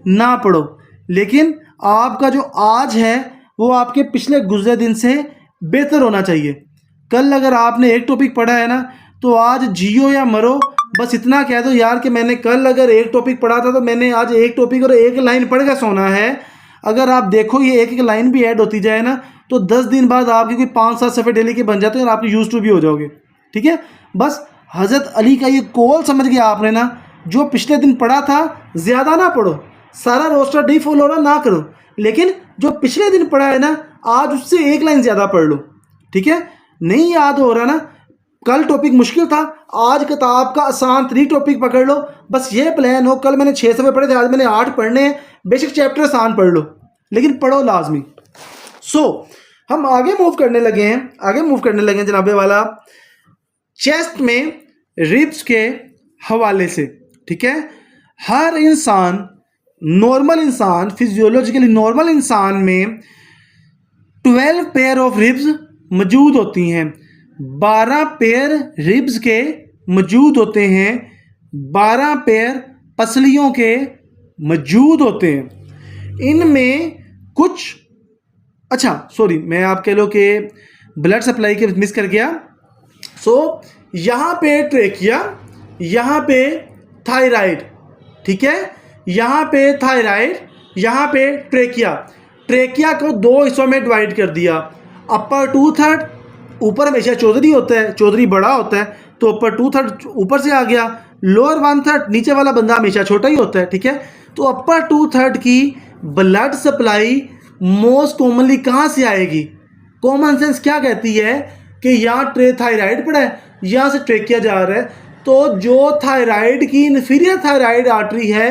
ना पढ़ो, लेकिन आपका जो आज है वो आपके पिछले गुजरे दिन से बेहतर होना चाहिए। कल अगर आपने एक टॉपिक पढ़ा है ना, तो आज जियो या मरो, बस इतना कह दो यार कि मैंने कल अगर एक टॉपिक पढ़ा था तो मैंने आज एक टॉपिक और एक लाइन पढ़ के सोना है। अगर आप देखो ये एक एक लाइन भी ऐड होती जाए ना, तो 10 दिन बाद आपकी कोई 5-7 सफ़े डेली के बन जाते हैं और आप यूज टू भी हो जाओगे। ठीक है, बस हज़रत अली का ये कॉल समझ गया आपने ना, जो पिछले दिन पढ़ा था ज़्यादा ना पढ़ो, सारा रोस्टर डी फॉलो ना करो, लेकिन जो पिछले दिन पढ़ा है ना आज उससे एक लाइन ज़्यादा पढ़ लो। ठीक है, नहीं याद हो रहा ना, कल टॉपिक मुश्किल था, आज किताब का आसान 3 टॉपिक पकड़ लो। बस ये प्लान हो, कल मैंने 6 सफ़े पढ़े थे, आज मैंने 8 पढ़ने हैं। बेसिक चैप्टर आसान पढ़ लो, लेकिन पढ़ो लाजमी। हम आगे मूव करने लगे हैं जनाबे वाला, चेस्ट में रिब्स के हवाले से। ठीक है, हर इंसान, नॉर्मल इंसान, फिजियोलॉजिकली नॉर्मल इंसान में 12 पेयर ऑफ रिब्स मौजूद होती हैं। 12 पेयर रिब्स के मौजूद होते हैं, 12 पेयर पसलियों के मौजूद होते हैं। इनमें कुछ, अच्छा सॉरी, मैं आप कह लो कि ब्लड सप्लाई के मिस कर गया। यहाँ पे ट्रेकिया, यहाँ पे थायराइड। ठीक है, यहाँ पे थायराइड, यहाँ पे ट्रेकिया को 2 हिस्सों में डिवाइड कर दिया। अपर 2/3, ऊपर हमेशा चौधरी होता है, चौधरी बड़ा होता है, तो अपर 2/3 ऊपर से आ गया। लोअर 1/3, नीचे वाला बंदा हमेशा छोटा ही होता है। ठीक है, तो अपर 2/3 की ब्लड सप्लाई मोस्ट कॉमनली कहाँ से आएगी? कॉमन सेंस क्या कहती है कि यहाँ थायराइड पड़ा है, यहाँ से ट्रेकिया जा रहा है, तो जो थायराइड की इन्फीरियर थायराइड आर्टरी है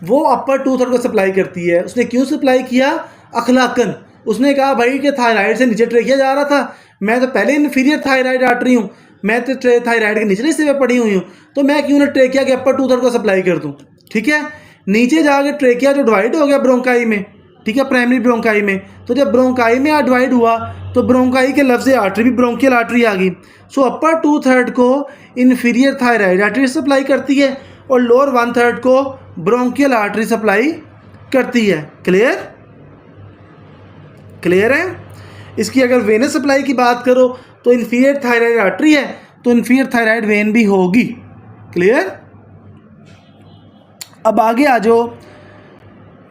वो अपर 2/3 को सप्लाई करती है। उसने क्यों सप्लाई किया? अखलाकन उसने कहा भाई कि थायराइड से नीचे ट्रेकिया जा रहा था, मैं तो पहले इन्फीरियर थायराइड आर्टरी हूँ, मैं तो थायराइड के निचले हिस्से में पड़ी हुई हूँ, तो मैं क्यों ना ट्रेकिया के अपर 2/3 को सप्लाई कर दूँ। ठीक है, नीचे जाके ट्रेकिया जो डिवाइड हो गया ब्रोंकाई में, ठीक है, प्राइमरी ब्रोंकाई में, तो जब ब्रोंकाई में डिवाइड हुआ तो ब्रोंकाई के लफ्ज़ आर्टरी भी ब्रोंकियल आर्टरी आ गई। अपर 2/3 को इन्फीरियर थायराइड आर्टरी सप्लाई करती है और लोअर 1/3 को ब्रोंकियल आर्टरी सप्लाई करती है। क्लियर है? इसकी अगर वेनस सप्लाई की बात करो तो इन्फीरियर थायराइड आर्टरी है तो इन्फीरियर थायराइड वेन भी होगी। क्लियर? अब आगे आ जाओ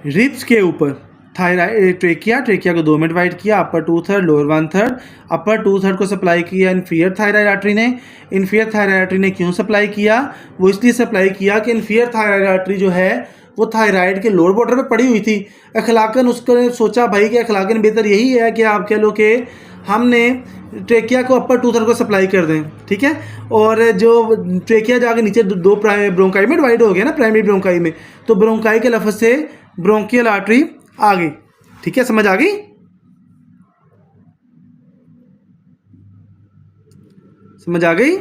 रिब्स के ऊपर। थायराइड ट्रेकिया को 2 में डिवाइड किया, अपर 2/3 लोअर 1/3। अपर 2/3 को सप्लाई किया इन्फीरियर थायराइड आर्टरी ने। इन्फीरियर थायराइड आर्टरी ने क्यों सप्लाई किया? वो इसलिए सप्लाई किया कि इन्फीरियर थायराइड आर्टरी जो है वो थायराइड के लोअर बॉर्डर पे पड़ी हुई थी। अखलाकन उसको सोचा भाई कि अखलाकन बेहतर यही है कि आप कह लो कि हमने ट्रेकिया को अपर 2/3 को सप्लाई कर दें, ठीक है। और जो ट्रेकिया जाके नीचे 2 ब्रोंकाई में डिवाइड हो गया ना, प्राइमरी ब्रोंकाई में, तो ब्रोंकाई के लफ्ज़ से ब्रोंकियल आर्टरी आ गई, ठीक है। समझ आ गई? समझ आ गई?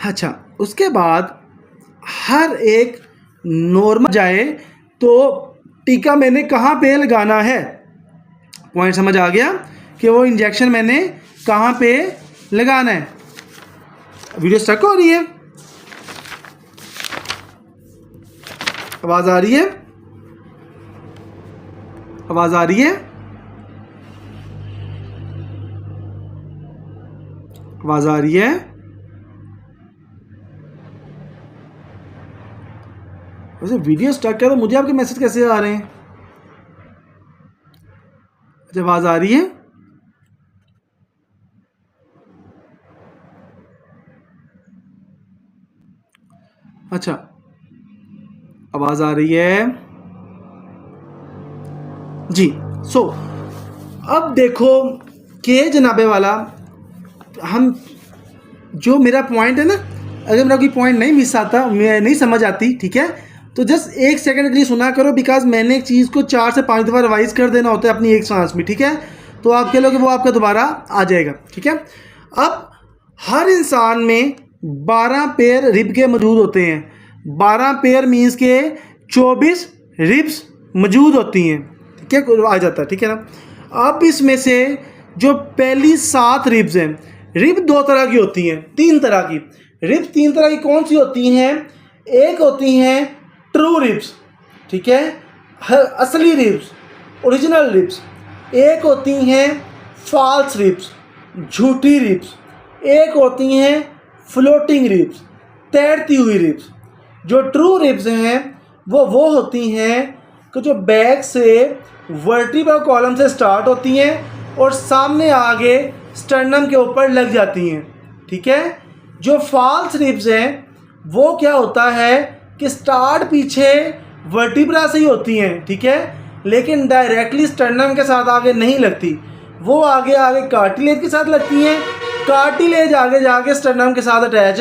अच्छा, उसके बाद हर एक नॉर्मल जाए तो टीका मैंने कहाँ पे लगाना है? पॉइंट समझ आ गया कि वो इंजेक्शन मैंने कहाँ पे लगाना है। वीडियो स्टक हो रही है? आवाज़ आ रही है? आवाज़ आ रही है? आवाज़ आ रही है? वैसे वीडियो स्टक है तो मुझे आपके मैसेज कैसे आ रहे हैं? जब आवाज़ आ रही है? अच्छा, आवाज़ आ रही है जी। अब देखो कि जनाबे वाला, हम जो मेरा पॉइंट है ना, अगर मेरा कोई पॉइंट नहीं मिस आता, मैं नहीं समझ आती, ठीक है, तो जस्ट 1 सेकंड के लिए सुना करो, बिकॉज मैंने एक चीज़ को 4 से 5 दफ़ा रिवाइज कर देना होता है अपनी एक सांस में, ठीक है। तो आप कह लो कि वो आपका दोबारा आ जाएगा, ठीक है। अब हर इंसान में 12 पेयर रिब के मौजूद होते हैं। 12 पेयर मीन्स के 24 रिब्स मौजूद होती हैं, ठीक है, आ जाता है, ठीक है ना। अब इसमें से जो पहली 7 रिब्स हैं, रिब 2 तरह की होती हैं, 3 तरह की रिब्स। 3 तरह की कौन सी होती हैं? एक होती हैं ट्रू रिब्स, ठीक है, असली रिब्स, ओरिजिनल रिब्स। एक होती हैं फॉल्स रिब्स, झूठी रिब्स। एक होती हैं फ्लोटिंग रिब्स, तैरती हुई रिब्स। जो ट्रू रिब्स हैं वो होती हैं कि जो बैक से वर्टिब्रल कॉलम से स्टार्ट होती हैं और सामने आगे स्टर्नम के ऊपर लग जाती हैं, ठीक है। जो फॉल्स रिब्स हैं वो क्या होता है कि स्टार्ट पीछे वर्टिब्रा से ही होती हैं, ठीक है, लेकिन डायरेक्टली स्टर्नम के साथ आगे नहीं लगती। वो आगे कार्टिलेज के साथ लगती हैं, कार्टिलेज आगे जाके स्टर्नम के साथ अटैच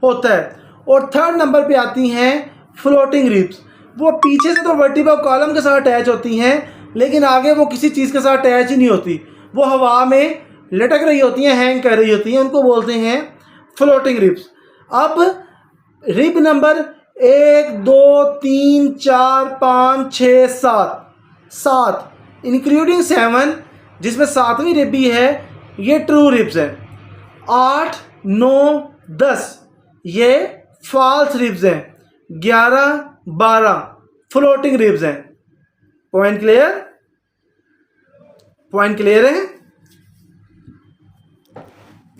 होता है। और 3rd नंबर पे आती हैं फ्लोटिंग रिब्स। वो पीछे से तो वर्टिब्रल कॉलम के साथ अटैच होती हैं, लेकिन आगे वो किसी चीज़ के साथ अटैच ही नहीं होती, वो हवा में लटक रही होती हैं, हैंग कर रही होती हैं, उनको बोलते हैं फ्लोटिंग रिब्स। अब रिब नंबर 1 2 3 4 5 6 7 इंक्लूडिंग 7, जिसमें 7वीं रिब भी है, ये ट्रू रिब्स है। 8 9 10 ये फॉल्स रिब्स हैं। 11 12 फ्लोटिंग रिब्स हैं। Point clear? पॉइंट क्लियर है?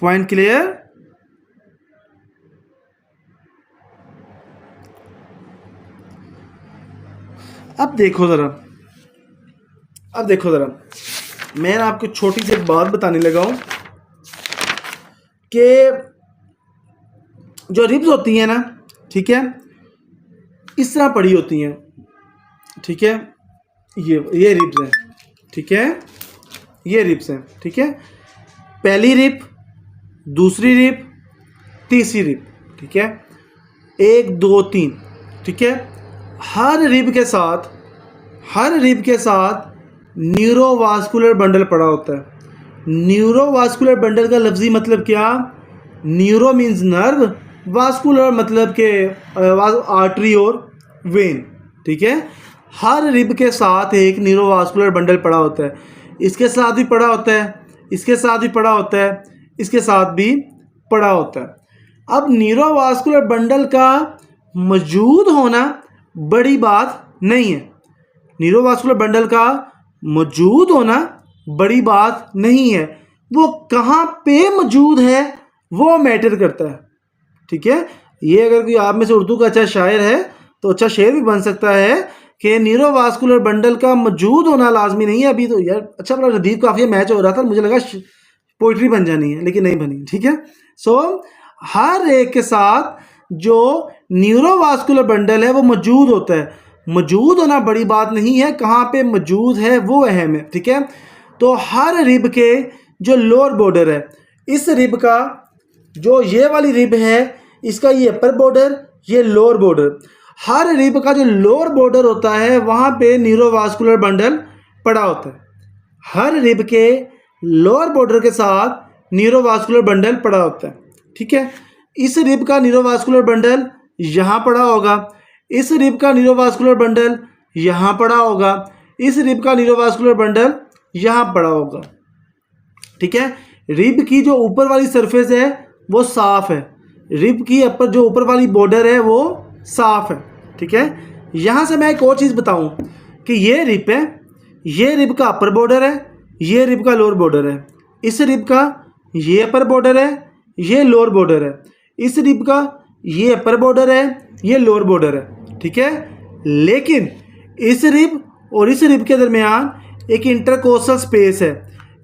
Point clear? अब देखो ज़रा, मैं आपको छोटी सी बात बताने लगा हूँ कि जो रिब्स होती हैं ना, ठीक है, इस तरह पड़ी होती हैं, ठीक है, ये रिब्स हैं, ठीक है, ये रिब्स हैं, ठीक है। पहली रिब, दूसरी रिब, तीसरी रिब, ठीक है, 1 2 3, ठीक है। हर रिब के साथ न्यूरोवास्कुलर बंडल पड़ा होता है। न्यूरोवास्कुलर बंडल का लफ्जी मतलब क्या? न्यूरो मीन्स नर्व, वास्कुलर मतलब के आर्टरी और वेन, ठीक है। हर रिब के साथ एक न्यूरोवास्कुलर बंडल पड़ा होता है। इसके साथ भी पड़ा होता है, इसके साथ भी पड़ा होता है, इसके साथ भी पड़ा होता है। अब न्यूरोवास्कुलर बंडल का मौजूद होना बड़ी बात नहीं है। न्यूरोवास्कुलर बंडल का मौजूद होना बड़ी बात नहीं है। वो कहाँ पे मौजूद है वो मैटर करता है। ठीक है, ये अगर कोई आप में से उर्दू का अच्छा शायर है तो अच्छा शेर भी बन सकता है कि न्यूरोवास्कुलर बंडल का मौजूद होना लाजमी नहीं है। अभी तो यार अच्छा बड़ा रदीफ काफ़ी मैच हो रहा था, मुझे लगा पोइट्री बन जानी है लेकिन नहीं बनी। ठीक है, सो हर एक के साथ जो न्यूरोवास्कुलर बंडल है वो मौजूद होता है। मौजूद होना बड़ी बात नहीं है, कहाँ पे मौजूद है वो अहम है। ठीक है, तो हर रिब के जो लोअर बॉर्डर है, इस रिब का जो ये वाली रिब है इसका ये अपर बॉर्डर, ये लोअर बॉर्डर, हर रिब का जो लोअर बॉर्डर होता है वहाँ पे न्यूरोवास्कुलर बंडल पड़ा होता है। हर रिब के लोअर बॉर्डर के साथ न्यूरोवास्कुलर बंडल पड़ा होता है। ठीक है, इस रिब का न्यूरोवास्कुलर बंडल यहाँ पड़ा होगा, इस रिब का न्यूरोवास्कुलर बंडल यहाँ पड़ा होगा, इस रिब का न्यूरोवास्कुलर बंडल यहाँ पड़ा होगा। ठीक है, रिब की जो ऊपर वाली सरफेस है वो साफ है, रिब की अपर जो ऊपर वाली बॉर्डर है वो साफ है। ठीक है, यहाँ से मैं एक और चीज़ बताऊँ कि ये रिब है, ये रिब का अपर बॉर्डर है, ये रिब का लोअर बॉर्डर है, इस रिब का ये अपर बॉर्डर है, ये लोअर बॉर्डर है, इस रिब का ये अपर बॉर्डर है, ये लोअर बॉर्डर है। ठीक है, लेकिन इस रिब और इस रिब के दरमियान एक इंटरकोस्टल स्पेस है,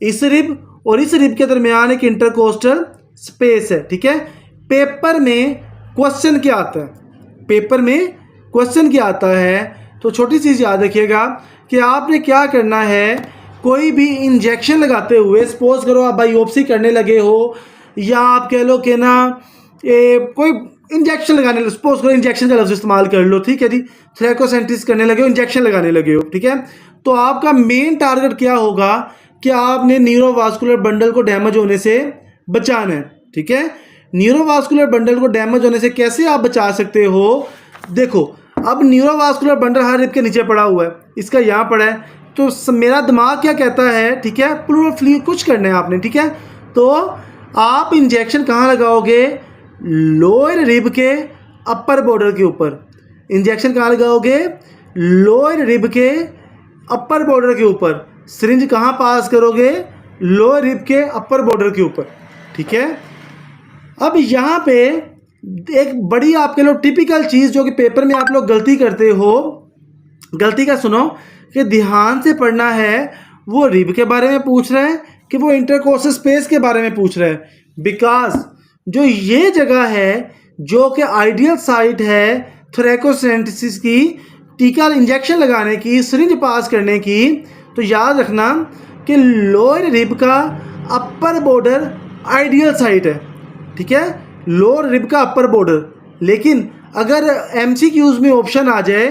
इस रिब और इस रिब के दरमियान एक इंटरकोस्टल स्पेस है। ठीक है, पेपर में क्वेश्चन क्या आता है, पेपर में क्वेश्चन क्या आता है, तो छोटी चीज़ याद रखिएगा कि आपने क्या करना है, कोई भी इंजेक्शन लगाते हुए, सपोज करो आप बायोप्सी करने लगे हो या आप कह लो कि ना कोई इंजेक्शन लगाने, सपोज करो इंजेक्शन का लफ्ज़ इस्तेमाल कर लो। ठीक है जी, थ्रैकोसेंटिस करने लगे हो, इंजेक्शन लगाने लगे हो। ठीक है, तो आपका मेन टारगेट क्या होगा कि आपने न्यूरोवास्कुलर बंडल को डैमेज होने से बचाना है। ठीक है, न्यूरोवास्कुलर बंडल को डैमेज होने से कैसे आप बचा सकते हो, देखो अब न्यूरोवास्कुलर बंडल हर रिब के नीचे पड़ा हुआ है, इसका यहाँ पड़ा है, तो मेरा दिमाग क्या कहता है, ठीक है, प्लूरल कुछ करना है आपने। ठीक है, तो आप इंजेक्शन कहाँ लगाओगे, लोअर रिब के अपर बॉर्डर के ऊपर। इंजेक्शन कहाँ लगाओगे, लोअर रिब के अपर बॉर्डर के ऊपर। सिरिंज कहाँ पास करोगे, लोअर रिब के अपर बॉर्डर के ऊपर। ठीक है, अब यहाँ पे एक बड़ी आपके लोग टिपिकल चीज़ जो कि पेपर में आप लोग गलती करते हो, गलती का सुनो कि ध्यान से पढ़ना है, वो रिब के बारे में पूछ रहे हैं कि वो इंटरकोस्टल स्पेस के बारे में पूछ रहे हैं। बिकॉज जो ये जगह है जो कि आइडियल साइट है थ्रैकोसेंटिसिस की, टीका इंजेक्शन लगाने की, सिरिंज पास करने की, तो याद रखना कि लोअर रिब का अपर बॉर्डर आइडियल साइट है। ठीक है, लोअर रिब का अपर बॉर्डर। लेकिन अगर एमसीक्यूज में ऑप्शन आ जाए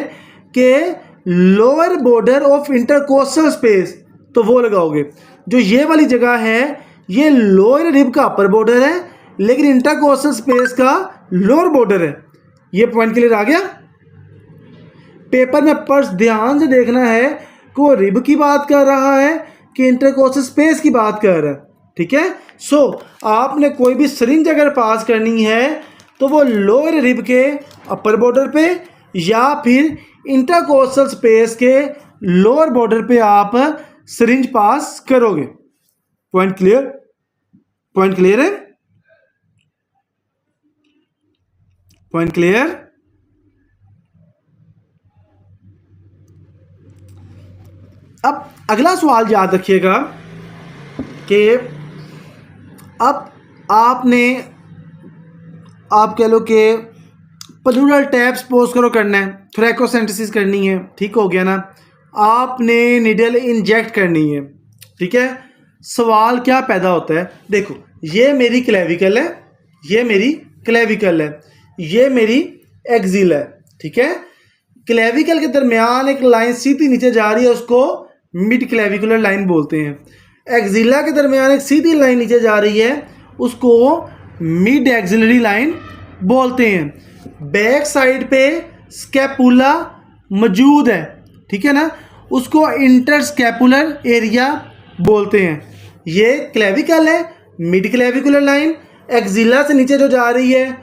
कि lower border of intercostal space, तो वो लगाओगे। जो ये वाली जगह है ये लोअर रिब का अपर बॉर्डर है लेकिन इंटरकोस्टल स्पेस का लोअर बॉर्डर है। ये पॉइंट क्लियर आ गया। पेपर में पर्स ध्यान से देखना है कि वो रिब की बात कर रहा है कि इंटरकोस्टल स्पेस की बात कर रहा है। ठीक है, सो आपने कोई भी सिरिंज अगर पास करनी है तो वो लोअर रिब के अपर बॉर्डर पे या फिर इंटरकोस्टल स्पेस के लोअर बॉर्डर पे आप सिरिंज पास करोगे। पॉइंट क्लियर, पॉइंट क्लियर है, पॉइंट क्लियर। अब अगला सवाल याद रखिएगा कि अब आपने आप कह लो कि प्लूरल टैप सपोज करो करना है, थ्रैकोसेंटिसिस करनी है, ठीक हो गया ना, आपने निडल इंजेक्ट करनी है। ठीक है, सवाल क्या पैदा होता है, देखो ये मेरी क्लेविकल है, ये मेरी क्लेविकल है, ये मेरी एक्सिल है। ठीक है, क्लेविकल के दरमियान एक लाइन सीधी नीचे जा रही है, उसको मिड क्लेविकुलर लाइन बोलते हैं। एक्सिला के दरमियान एक सीधी लाइन नीचे जा रही है, उसको मिड एक्सिलरी लाइन बोलते हैं। बैक साइड पे स्कैपुला मौजूद है, ठीक है ना, उसको इंटरस्कैपुलर एरिया बोलते हैं। ये क्लेविकल है, मिड क्लेविकुलर लाइन, एक्सिला से नीचे जो जा रही है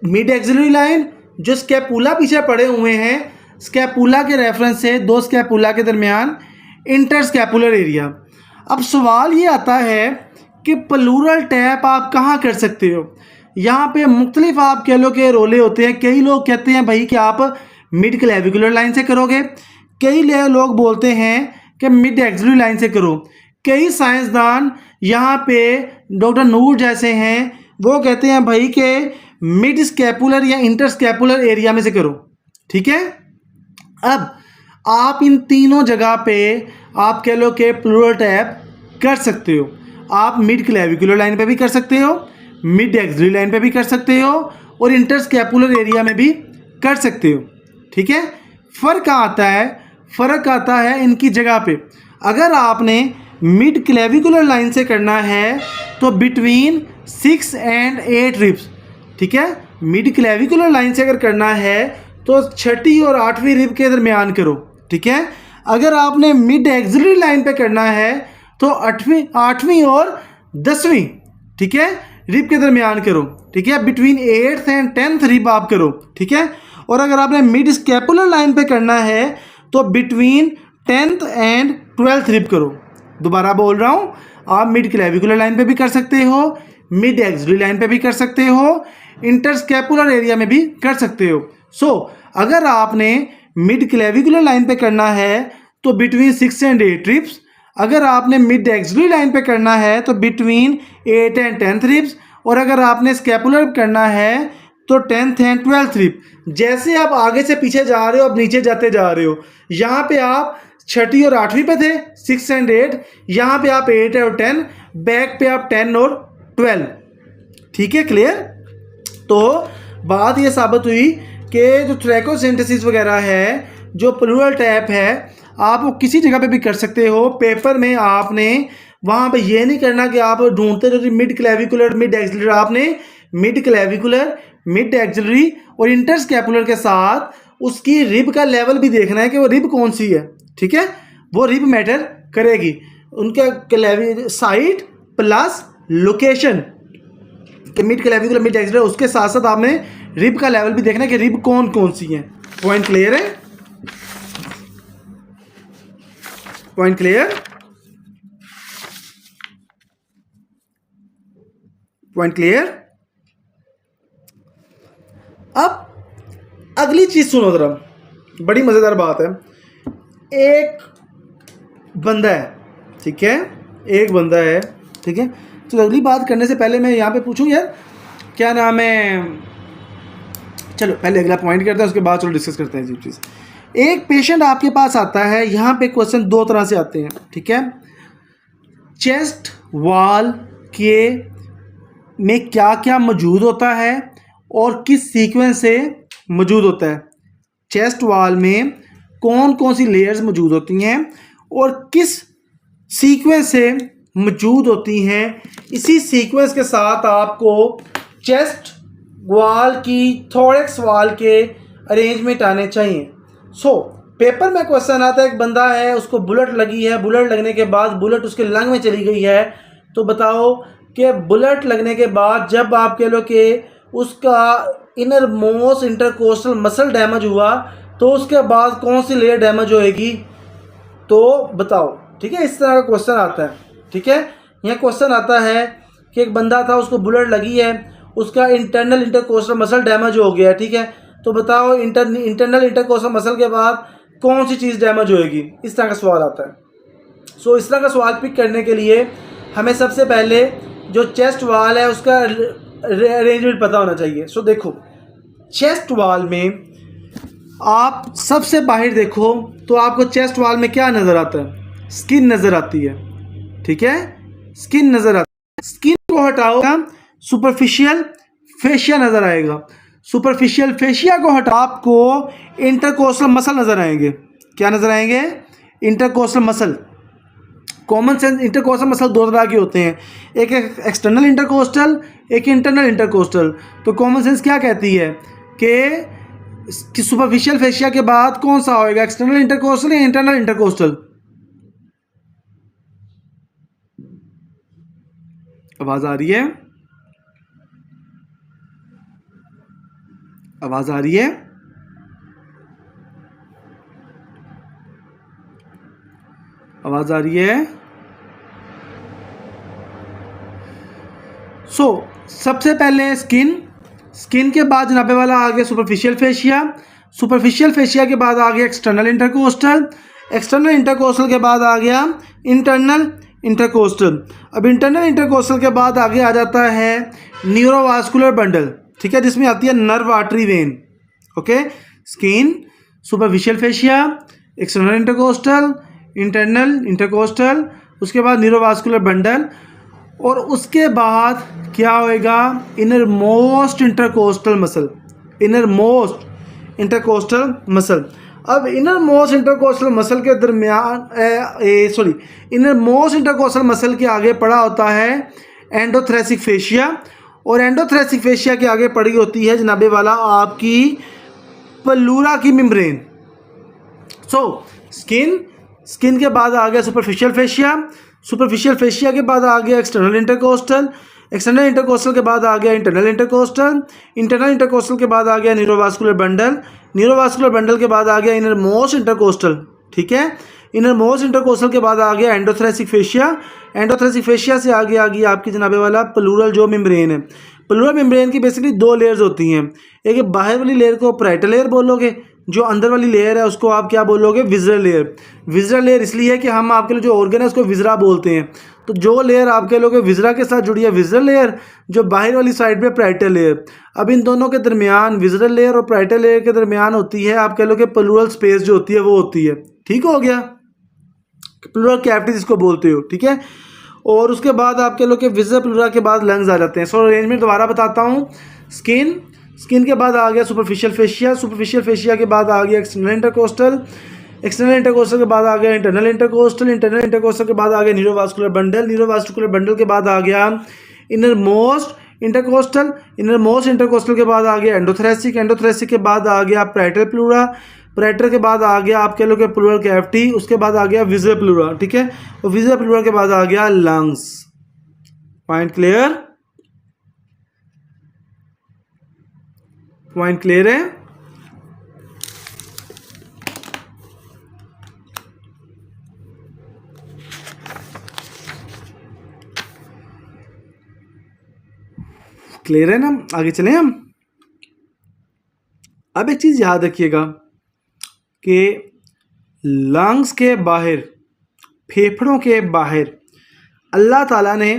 मिड एक्सिलरी लाइन, जो स्कैपुला पीछे पड़े हुए हैं, स्कैपुला के रेफरेंस से दो स्कैपुला के दरमियान इंटरस्कैपुलर एरिया। अब सवाल ये आता है कि प्लूरल टैप आप कहाँ कर सकते हो। यहाँ पे मुख्तलिफ आप कह लो कि रोले होते हैं। कई लोग कहते हैं भाई कि आप मिड क्लेविकुलर लाइन से करोगे, कई लोग बोलते हैं कि मिड एक्सिलरी लाइन से करो। कई साइंसदान यहाँ पे डॉक्टर नूर जैसे हैं वो कहते हैं भाई कि मिड स्कैपुलर या इंटर स्कैपुलर एरिया में से करो। ठीक है, अब आप इन तीनों जगह पे आप कह लो कि प्लूरल टैप कर सकते हो। आप मिड क्लेविकुलर लाइन पे भी कर सकते हो, मिड एक्सिलरी लाइन पे भी कर सकते हो और इंटर स्कैपुलर एरिया में भी कर सकते हो। ठीक है, फ़र्क आता है, फ़र्क आता है इनकी जगह पे। अगर आपने मिड क्लेविकुलर लाइन से करना है तो बिटवीन 6 एंड 8 रिब्स। ठीक है, मिड क्लेविकुलर लाइन से अगर करना है तो 6ठी और 8वीं रिब के दरमियान करो। ठीक है, अगर आपने मिड एक्सिलरी लाइन पे करना है तो 8वीं और 10वीं, ठीक है, रिब के दरमियान करो। ठीक है, between 8th and 10th rib आप करो। ठीक है, और अगर आपने मिड स्कैपुलर लाइन पे करना है तो between 10th and 12th rib करो। दोबारा बोल रहा हूँ, आप मिड क्लेविकुलर लाइन पे भी कर सकते हो, मिड एक्सिलरी लाइन पे भी कर सकते हो, इंटर स्कैपुलर एरिया में भी कर सकते हो। सो अगर आपने मिड क्लेविकुलर लाइन पे करना है तो बिटवीन 6 एंड 8 रिब्स। अगर आपने मिड एक्सिलरी लाइन पे करना है तो बिटवीन 8 एंड 10th रिब्स। और अगर आपने स्कैपुलर करना है तो 10th एंड 12th रिब। जैसे आप आगे से पीछे जा रहे हो, आप नीचे जाते जा रहे हो। यहाँ पे आप 6ठी और 8वीं पे थे, 6 एंड 8। यहाँ पे आप 8 और 10, बैक पे आप 10 और 12। ठीक है, क्लियर। तो बात ये साबित हुई कि जो ट्रैकोसिंथेसिस वगैरह है, जो प्लूरल टैप है, आप वो किसी जगह पे भी कर सकते हो। पेपर में आपने वहाँ पे ये नहीं करना कि आप ढूंढते रहो मिड क्लेविकुलर मिड एक्सिलरी। आपने मिड क्लेविकुलर मिड एक्सिलरी और इंटर स्कैपुलर के साथ उसकी रिब का लेवल भी देखना है कि वो रिब कौन सी है। ठीक है, वो रिब मैटर करेगी, उनका साइड प्लस लोकेशन कि मिड क्लेविकुलर मिड एक्सिलर, उसके साथ साथ आपने रिब का लेवल भी देखना है कि रिब कौन कौन सी है। पॉइंट क्लियर है? Point clear? Point clear? अब अगली चीज सुनो जरा, बड़ी मजेदार बात है। एक बंदा है, ठीक है, एक बंदा है, ठीक है। तो अगली बात करने से पहले मैं यहाँ पे पूछूं यार, क्या नाम है, चलो पहले अगला पॉइंट करते हैं, उसके बाद चलो डिस्कस करते हैं चीज़। एक पेशेंट आपके पास आता है, यहाँ पे क्वेश्चन दो तरह से आते हैं, ठीक है। चेस्ट वॉल के में क्या क्या मौजूद होता है और किस सीक्वेंस से मौजूद होता है। चेस्ट वॉल में कौन कौन सी लेयर्स मौजूद होती हैं और किस सीक्वेंस से मौजूद होती हैं। इसी सीक्वेंस के साथ आपको चेस्ट वॉल की थोरेक्स वॉल के अरेंजमेंट आने चाहिए। पेपर में क्वेश्चन आता है, एक बंदा है, उसको बुलेट लगी है, बुलेट लगने के बाद बुलेट उसके लंग में चली गई है, तो बताओ कि बुलेट लगने के बाद जब आप कह लो कि उसका inner most intercostal muscle damage हुआ तो उसके बाद कौन सी लेयर डैमेज होएगी, तो बताओ। ठीक है, इस तरह का क्वेश्चन आता है। ठीक है, यह क्वेश्चन आता है कि एक बंदा था, उसको बुलेट लगी है, उसका इंटरनल इंटरकोस्टल मसल डैमेज हो गया। ठीक है, तो बताओ इंटरनल इंटरकोस्टल मसल के बाद कौन सी चीज़ डैमेज होएगी, इस तरह का सवाल आता है। इस तरह का सवाल पिक करने के लिए हमें सबसे पहले जो चेस्ट वॉल है उसका अरेंजमेंट पता होना चाहिए। देखो, चेस्ट वॉल में आप सबसे बाहर देखो तो आपको चेस्ट वॉल में क्या नज़र आता है, स्किन नज़र आती है। ठीक है, स्किन नज़र आती है। स्किन को हटाओ, सुपरफिशियल फेशिया नज़र आएगा। सुपरफिशियल फेशिया को हटा, आपको इंटरकोस्टल मसल नज़र आएंगे। क्या नज़र आएंगे? Intercostal muscle. Common sense intercostal muscle दो तरह के होते हैं, एक एक्सटर्नल इंटरकोस्टल, एक इंटरनल इंटरकोस्टल। तो कॉमन सेंस क्या कहती है कि सुपरफिशियल फेशिया के बाद कौन सा होएगा, एक्सटर्नल इंटरकोस्टल या इंटरनल इंटरकोस्टल? आवाज़ आ रही है? आवाज़ आ रही है? आवाज़ आ रही है? सो सबसे पहले स्किन के बाद जनाब वाला आ गया सुपरफिशियल फेशिया के बाद आ गया एक्सटर्नल इंटरकोस्टल के बाद आ गया इंटरनल इंटरकोस्टल। अब इंटरनल इंटरकोस्टल के बाद आगे आ जाता है न्यूरोवास्कुलर बंडल, ठीक है, जिसमें आती है nerve artery vein. Okay, skin, superficial fascia, external intercostal, internal intercostal, उसके बाद न्यूरोवास्कुलर बंडल, और उसके बाद क्या होएगा, इनर मोस्ट इंटरकोस्टल मसल। अब इनर मोस्ट इंटरकोस्टल मसल के दरमियान इनर मोस्ट इंटरकोस्टल मसल के आगे पड़ा होता है एंडोथोरैसिक फेशिया, और एंडोथोरैसिक फेशिया के आगे पड़ी होती है जनाबे वाला आपकी प्लूरा की मेम्ब्रेन। सो स्किन के बाद आ गया सुपरफिशियल फेशिया के बाद आ गया एक्सटर्नल इंटरकोस्टल के बाद आ गया इंटरनल इंटरकोस्टल के बाद आ गया न्यूरोवास्कुलर बंडल के बाद आ गया इनर मोस्ट इंटरकोस्टल, ठीक है। इनर मोस्ट इंटरकोस्टल के बाद आ गया एंडोथोरैसिक फेशिया से आगे आ गई आपकी जनाबे वाला प्लूरल जो मेम्ब्रेन है। प्लूरल मेम्ब्रेन की बेसिकली दो लेयर्स होती हैं, एक बाहर वाली लेयर को पैराइटल लेयर बोलोगे, जो अंदर वाली लेयर है उसको आप क्या बोलोगे, विजरल लेयर इसलिए है कि हम आपके लिए जो ऑर्गन है उसको विजरा बोलते हैं। तो जो लेयर आपके लोग विजरा के साथ जुड़ी है विजरल लेयर, जो बाहर वाली साइड पे पैराइटल लेयर। अब इन दोनों के दरमियान, विजरल लेयर और पैराइटल लेयर के दरमियान होती है आपके लोग प्लूरल स्पेस जो होती है वो होती है, ठीक हो गया, प्लूरल कैविटी जिसको बोलते हो, ठीक है। और उसके बाद आपके लोग के विजरल प्लूरा के बाद लंग्स आ जाते हैं। सो अरेंजमेंट दोबारा बताता हूँ। स्किन के बाद आ गया सुपरफिशियल फेशिया के बाद आ गया एक्सटर्नल इंटरकोस्टल के बाद आ गया इंटरनल इंटरकोस्टल के बाद आ गया न्यूरोवास्कुलर बंडल के बाद आ गया इनर मोस्ट इंटरकोस्टल के बाद आ गया एंडोथोरैसिक के बाद आ गया पैराइटल के बाद आ गया आपके लोग प्लूरल कैविटी, उसके बाद आ गया विजरल प्लूरा, ठीक है, और विजरल प्लूरा के बाद आ गया लंग्स। पॉइंट क्लियर है। क्लियर है ना, आगे चलें हम। अब एक चीज़ याद रखिएगा कि लंग्स के बाहर, फेफड़ों के बाहर अल्लाह ताला ने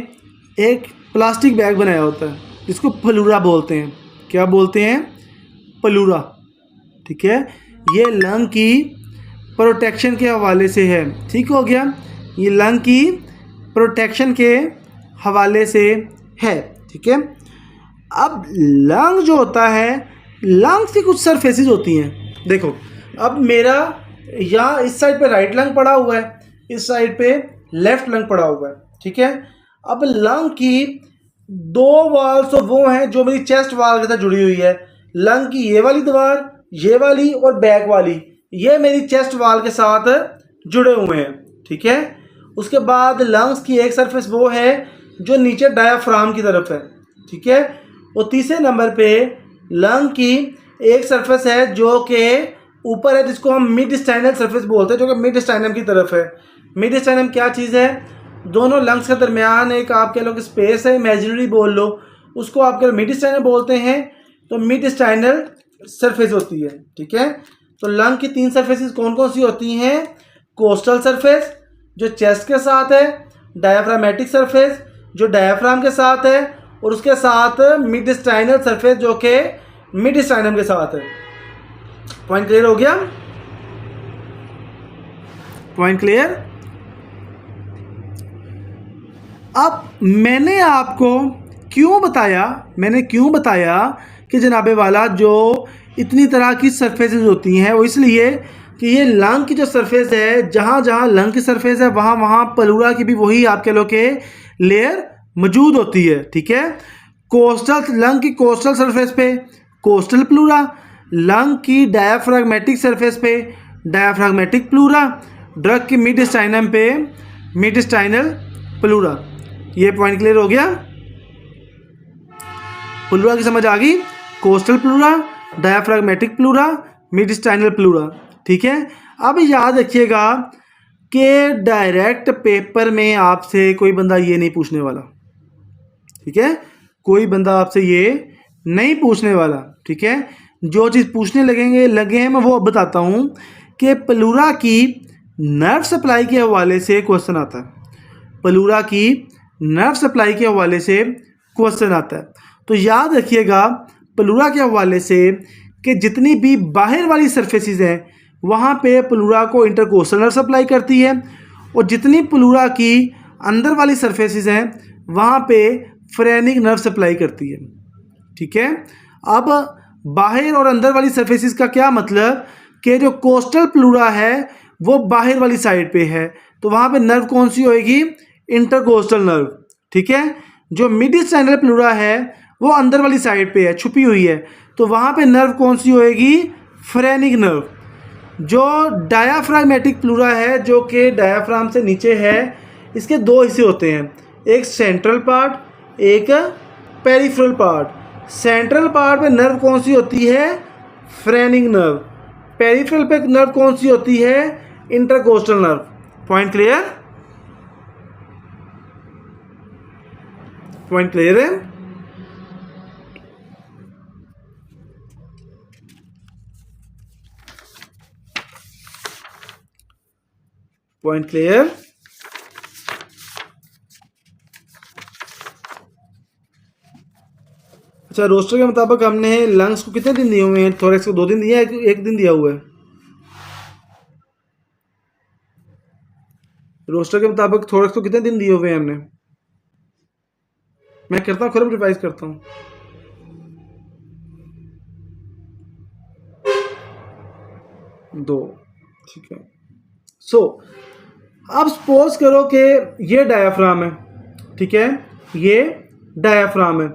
एक प्लास्टिक बैग बनाया होता है जिसको प्लूरा बोलते हैं। क्या बोलते हैं? प्लूरा, ठीक है। ये लंग की प्रोटेक्शन के हवाले से है, ठीक हो गया, ये लंग की प्रोटेक्शन के हवाले से है, ठीक है। अब लंग जो होता है, लंग्स की कुछ सरफेसेस होती हैं। देखो, अब मेरा यहाँ इस साइड पे राइट लंग पड़ा हुआ है, इस साइड पे लेफ्ट लंग पड़ा हुआ है, ठीक है। अब लंग की दो वॉल्स तो वो हैं जो मेरी चेस्ट वाल के साथ जुड़ी हुई है। लंग की ये वाली दीवार, ये वाली और बैक वाली, ये मेरी चेस्ट वाल के साथ जुड़े हुए हैं, ठीक है। उसके बाद लंग्स की एक सरफेस वो है जो नीचे डायाफ्राम की तरफ है, ठीक है। और तीसरे नंबर पे लंग की एक सरफेस है जो कि ऊपर है, जिसको हम मिड स्टाइनल सरफेस बोलते हैं, जो कि मिड स्टाइनम की तरफ है। मिड स्टाइनम क्या चीज़ है? दोनों लंग्स के दरमियान एक आपके लोग स्पेस है, इमेजिनरी बोल लो, उसको आपके मिड स्टाइनल बोलते हैं। तो मिड स्टाइनल सरफेस होती है, ठीक है। तो लंग की तीन सरफेसेस कौन कौन सी होती हैं? कोस्टल सरफेस जो चेस्ट के साथ है, डायाफ्रामेटिक सरफेस जो डायाफ्राम के साथ है, और उसके साथ मिड स्टाइनल सरफेस जो कि मिड स्टाइनम के साथ है। पॉइंट क्लियर हो गया? Point clear? अब मैंने आपको क्यों बताया कि जनाबे वाला जो इतनी तरह की सरफेसेस होती हैं, वो इसलिए कि ये लंग की जो सरफेस है, जहाँ जहाँ लंग की सरफेस है वहाँ वहाँ प्लूरा की भी वही आपके लोग के लेयर मौजूद होती है, ठीक है। लंग की कोस्टल सरफेस पे कोस्टल प्लूरा, लंग की डायाफ्रागमेटिक सरफेस पे डायाफ्रागमेटिक प्लूरा, ड्रग की मिड स्टाइनम पे मिड स्टाइनल प्लूरा। ये पॉइंट क्लियर हो गया? प्लूरा की समझ आ गई? Costal pleura, diaphragmatic pleura, mediastinal pleura, ठीक है। अब याद रखिएगा कि डायरेक्ट पेपर में आपसे कोई बंदा ये नहीं पूछने वाला, ठीक है। कोई बंदा आपसे ये नहीं पूछने वाला, ठीक है। जो चीज़ पूछने लगे हैं मैं वो अब बताता हूँ कि प्लूरा की नर्व सप्लाई के हवाले से क्वेश्चन आता है। प्लूरा की नर्व सप्लाई के हवाले से क्वेश्चन आता है। तो याद रखिएगा प्लूरा के हवाले से कि जितनी भी बाहर वाली सरफेसेस हैं वहाँ पे प्लूरा को इंटरकोस्टल नर्व सप्लाई करती है, और जितनी प्लूरा की अंदर वाली सरफेसेस हैं वहाँ पे फ्रेनिक नर्व सप्लाई करती है, ठीक है। अब बाहर और अंदर वाली सरफेसेस का क्या मतलब कि जो कोस्टल प्लूरा है वो बाहर वाली साइड पे है, तो वहाँ पे नर्व कौन सी होएगी, इंटरकोस्टल नर्व, ठीक है। जो मिड स्टैंडर्ड प्लूरा है वो अंदर वाली साइड पे है, छुपी हुई है, तो वहाँ पे नर्व कौन सी होएगी, फ्रेनिक नर्व। जो डायाफ्रागमेटिक प्लूरा है जो कि डायाफ्राम से नीचे है, इसके दो हिस्से होते हैं, एक सेंट्रल पार्ट, एक पेरिफेरल पार्ट। सेंट्रल पार्ट पे नर्व कौन सी होती है, फ्रेनिक नर्व। पेरिफेरल पे नर्व कौन सी होती है, intercostal nerve. Point clear? Point clear है? Point clear? अच्छा, रोस्टर के मुताबिक हमने लंग्स को कितने दिन दिए हुए हैं, थोरेक्स को 2 दिन दिया है, एक दिन दिया हुआ है। रोस्टर के मुताबिक थोरेक्स को कितने दिन दिए हुए हैं हमने, मैं करता हूँ खुद रिवाइज करता हूँ। दो, ठीक है। सो अब सपोज करो कि ये डायाफ्राम है, ठीक है, ये डायाफ्राम है।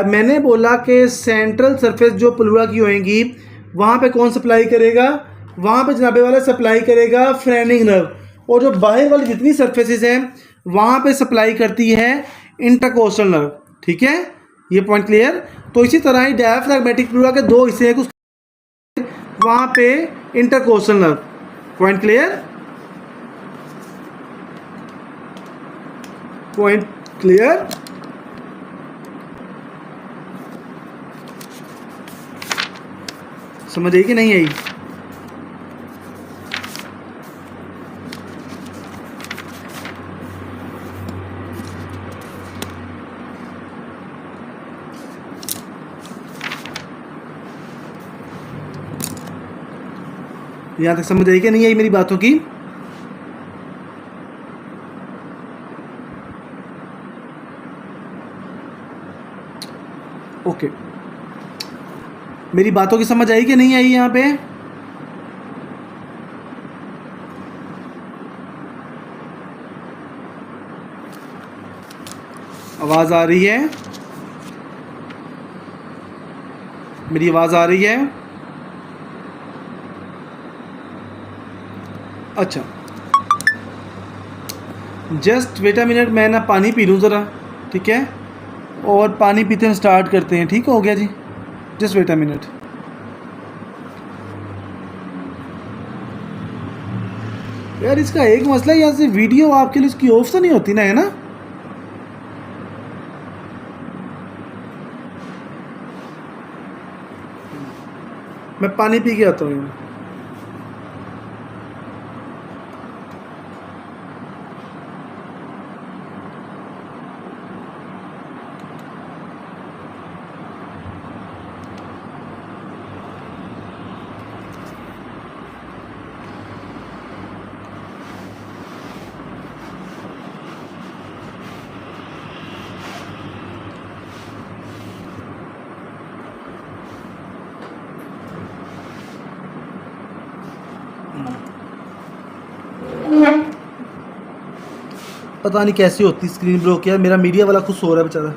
मैंने बोला कि सेंट्रल सरफेस जो प्लूरा की होएंगी वहाँ पे कौन सप्लाई करेगा, वहाँ पे जनाबे वाला सप्लाई करेगा फ्रेनिक नर्व, और जो बाहर वाली जितनी सरफेसेस हैं वहाँ पे सप्लाई करती है इंटरकोस्टल नर्व, ठीक है। ये पॉइंट क्लियर? तो इसी तरह ही डायाफ्रागमेटिक प्लूरा के दो हिस्से हैं, वहाँ पे intercostal nerve. Point clear? Point clear? समझ आई कि नहीं आई? यहाँ तक समझ आई कि नहीं आई मेरी बातों की? ओके, मेरी बातों की समझ आई कि नहीं आई यहाँ पे? आवाज़ आ रही है? मेरी आवाज़ आ रही है? अच्छा, जस्ट वेट अ मिनट, मैं ना पानी पी लूँ ज़रा, ठीक है, और पानी पीते हम स्टार्ट करते हैं। ठीक हो गया जी, जस्ट वेट अ मिनट। यार इसका एक मसला यहाँ से वीडियो आपके लिए उसकी ऑफ तो नहीं होती ना, है ना? मैं पानी पी के आता हूँ। पता नहीं कैसी होती स्क्रीन ब्लॉक यार, मेरा मीडिया वाला खुद सो रहा है बेचारा।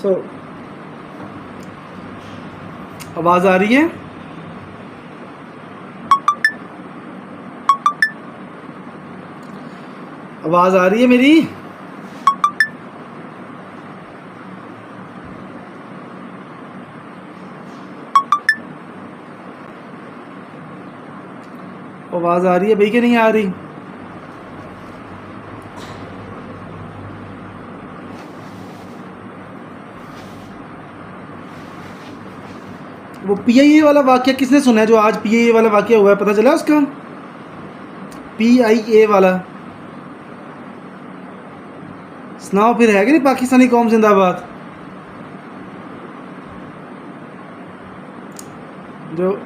सो आवाज़ आ रही है? आवाज़ आ रही है मेरी? आवाज़ आ रही है भाई कि नहीं आ रही? वो PIA वाला वाक़या किसने सुना है? जो आज PIA वाला वाक़या हुआ है, पता चला उसका? PIA वाला सुनाओ फिर, है कि नहीं? पाकिस्तानी कौम जिंदाबाद। जो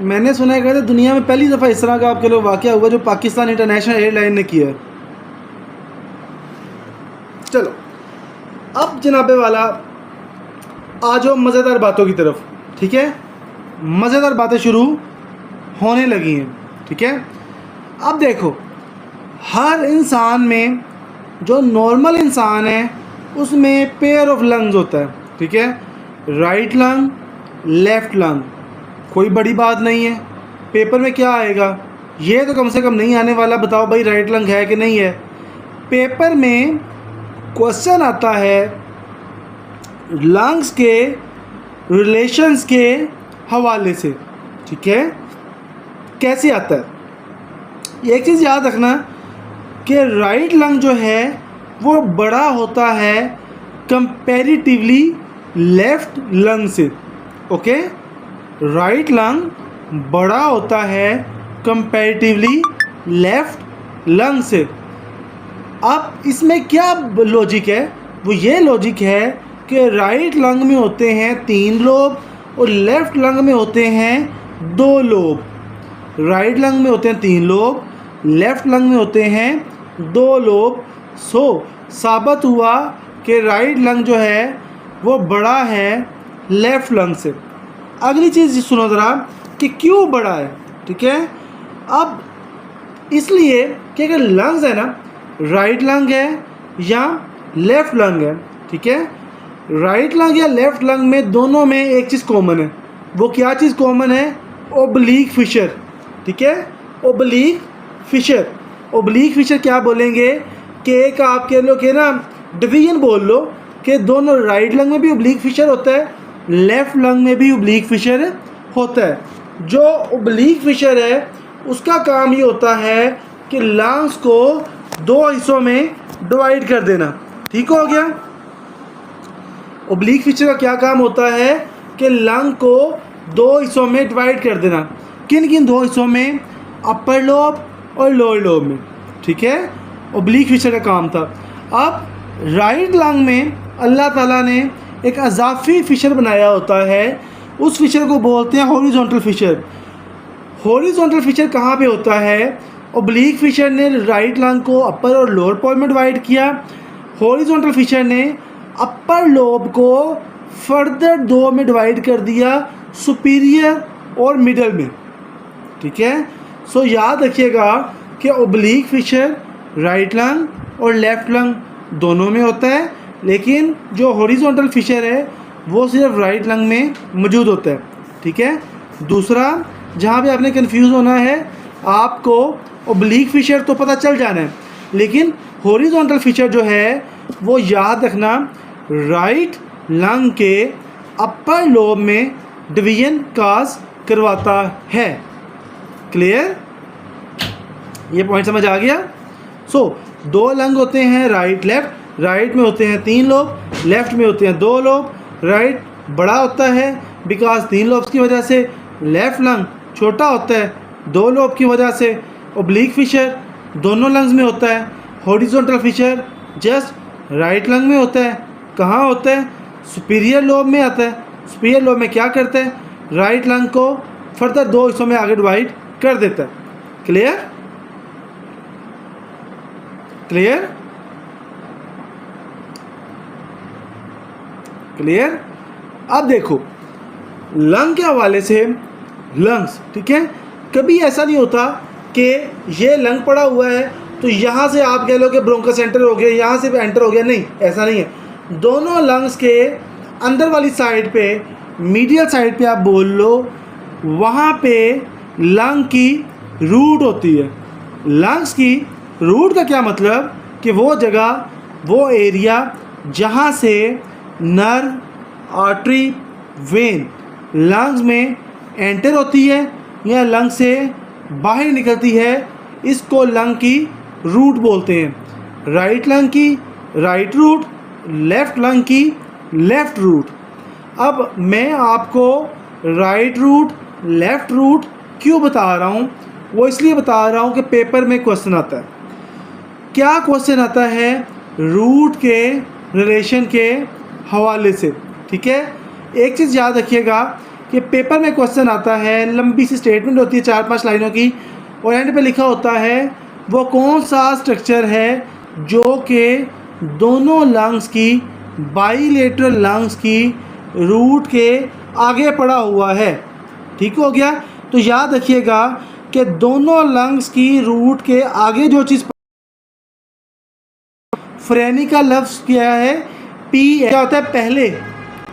मैंने सुना है, कहते दुनिया में पहली दफ़ा इस तरह का आपके लोग वाक़या हुआ जो पाकिस्तान इंटरनेशनल एयरलाइन ने किया। चलो अब जनाबे वाला आ जाओ मज़ेदार बातों की तरफ। ठीक है, मज़ेदार बातें शुरू होने लगी हैं। ठीक है, अब देखो, हर इंसान में, जो नॉर्मल इंसान है उसमें पेयर ऑफ लंग्स होता है। ठीक है, राइट लंग, लेफ़्ट लंग, कोई बड़ी बात नहीं है। पेपर में क्या आएगा ये तो कम से कम नहीं आने वाला, बताओ भाई राइट लंग है कि नहीं है। पेपर में क्वेश्चन आता है लंग्स के रिलेशंस के हवाले से। ठीक है, कैसे आता है? एक चीज़ याद रखना कि राइट लंग जो है वो बड़ा होता है कंपैरेटिवली लेफ़्ट लंग से। ओके, राइट लंग बड़ा होता है कंपैरेटिवली लेफ़्ट लंग से। अब इसमें क्या लॉजिक है? वो ये लॉजिक है कि राइट लंग में होते हैं 3 लोब और लेफ़्ट लंग में होते हैं 2 लोब। राइट लंग में होते हैं 3 लोब, लेफ़्ट लंग में होते हैं 2 लोब। सो साबित हुआ कि राइट लंग जो है वो बड़ा है लेफ़्ट लंग से। अगली चीज़ सुनो ज़रा कि क्यों बड़ा है। ठीक है, अब इसलिए कि अगर लंग्स है ना, राइट लंग है या लेफ़्ट लंग है, ठीक है, राइट लंग या लेफ़्ट लंग में दोनों में एक चीज़ कॉमन है। वो क्या चीज़ कॉमन है? Oblique Fisher. ठीक है, ओब्लीक फिशर। ओब्लीक फिशर क्या बोलेंगे कि एक आप कह लो कि ना डिवीजन बोल लो कि दोनों राइट लंग में भी ओब्लीक फिशर होता है, लेफ़्ट लंग में भी ओब्लीक फिशर होता है। जो ओब्लीक फिशर है उसका काम ये होता है कि लंग्स को 2 हिस्सों में डिवाइड कर देना। ठीक हो गया? ओब्लीक फिशर का क्या काम होता है कि लंग को 2 हिस्सों में डिवाइड कर देना। किन किन 2 हिस्सों में? अपर लोब और लोअर लोब में। ठीक है, ओब्लीक फिशर का काम था। अब राइट लंग में अल्लाह ताला ने एक अज़ाफ़ी फिशर बनाया होता है, उस फिशर को बोलते हैं हॉरिजॉन्टल फिशर। हॉरिजॉन्टल फिशर कहाँ पे होता है? ओब्लीक फिशर ने राइट लंग को अपर और लोअर पोल में डिवाइड किया। हॉरिजॉन्टल फिशर ने अपर लोब को फर्दर 2 में डिवाइड कर दिया, सुपीरियर और मिडल में। ठीक है, सो याद रखिएगा कि ओब्लीक फिशर राइट लंग और लेफ़्ट लंग दोनों में होता है, लेकिन जो हॉरिजॉन्टल फिशर है वो सिर्फ राइट लंग में मौजूद होता है। ठीक है, दूसरा जहाँ भी आपने कंफ्यूज होना है, आपको ओब्लीक फिशर तो पता चल जाना है, लेकिन हॉरिजॉन्टल फिशर जो है वो याद रखना राइट लंग के अपर लोब में डिवीजन काज करवाता है। क्लियर? ये पॉइंट समझ आ गया? सो 2 लंग होते हैं राइट लेफ़्ट। राइट में होते हैं 3 लोब, लेफ़्ट में होते हैं 2 लोब। राइट बड़ा होता है बिकॉज 3 लोब्स की वजह से, लेफ़्ट लंग छोटा होता है 2 लोब की वजह से। ओब्लीक फिशर दोनों लंग्स में होता है, horizontal fissure just right lung में होता है। कहाँ होता है? सुपीरियर लोब में आता है। सुपीरियर लोब में क्या करता है? राइट लंग को फर्दर 2 हिस्सों में आगे डिवाइड कर देता है। क्लियर? क्लियर? क्लियर? अब देखो लंग के हवाले से, लंग्स, ठीक है, कभी ऐसा नहीं होता कि ये लंग पड़ा हुआ है तो यहाँ से आप कह लो कि ब्रोंका सेंटर हो गया, यहाँ से भी एंटर हो गया। नहीं, ऐसा नहीं है। दोनों लंग्स के अंदर वाली साइड पे, मीडियल साइड पे आप बोल लो, वहाँ पे लंग की रूट होती है। लंग्स की रूट का क्या मतलब कि वो जगह, वो एरिया जहाँ से नर्व, आर्टरी, वेन लंग्स में एंटर होती है या लंग से बाहर निकलती है, इसको लंग की रूट बोलते हैं। राइट लंग की राइट रूट, लेफ़्ट लंग की लेफ़्ट रूट। अब मैं आपको राइट रूट, लेफ़्ट रूट क्यों बता रहा हूँ? वो इसलिए बता रहा हूँ कि पेपर में क्वेश्चन आता है। क्या क्वेश्चन आता है? रूट के रिलेशन के हवाले से, ठीक है। एक चीज़ याद रखिएगा कि पेपर में क्वेश्चन आता है, लंबी सी स्टेटमेंट होती है 4-5 लाइनों की, और एंड पे लिखा होता है वो कौन सा स्ट्रक्चर है जो कि दोनों लंग्स की, बाईलेटरल लंग्स की रूट के आगे पड़ा हुआ है। ठीक हो गया? तो याद रखिएगा कि दोनों लंग्स की रूट के आगे जो चीज़, फ्रेनी का लफ्ज़ क्या है? पी क्या होता है? पहले,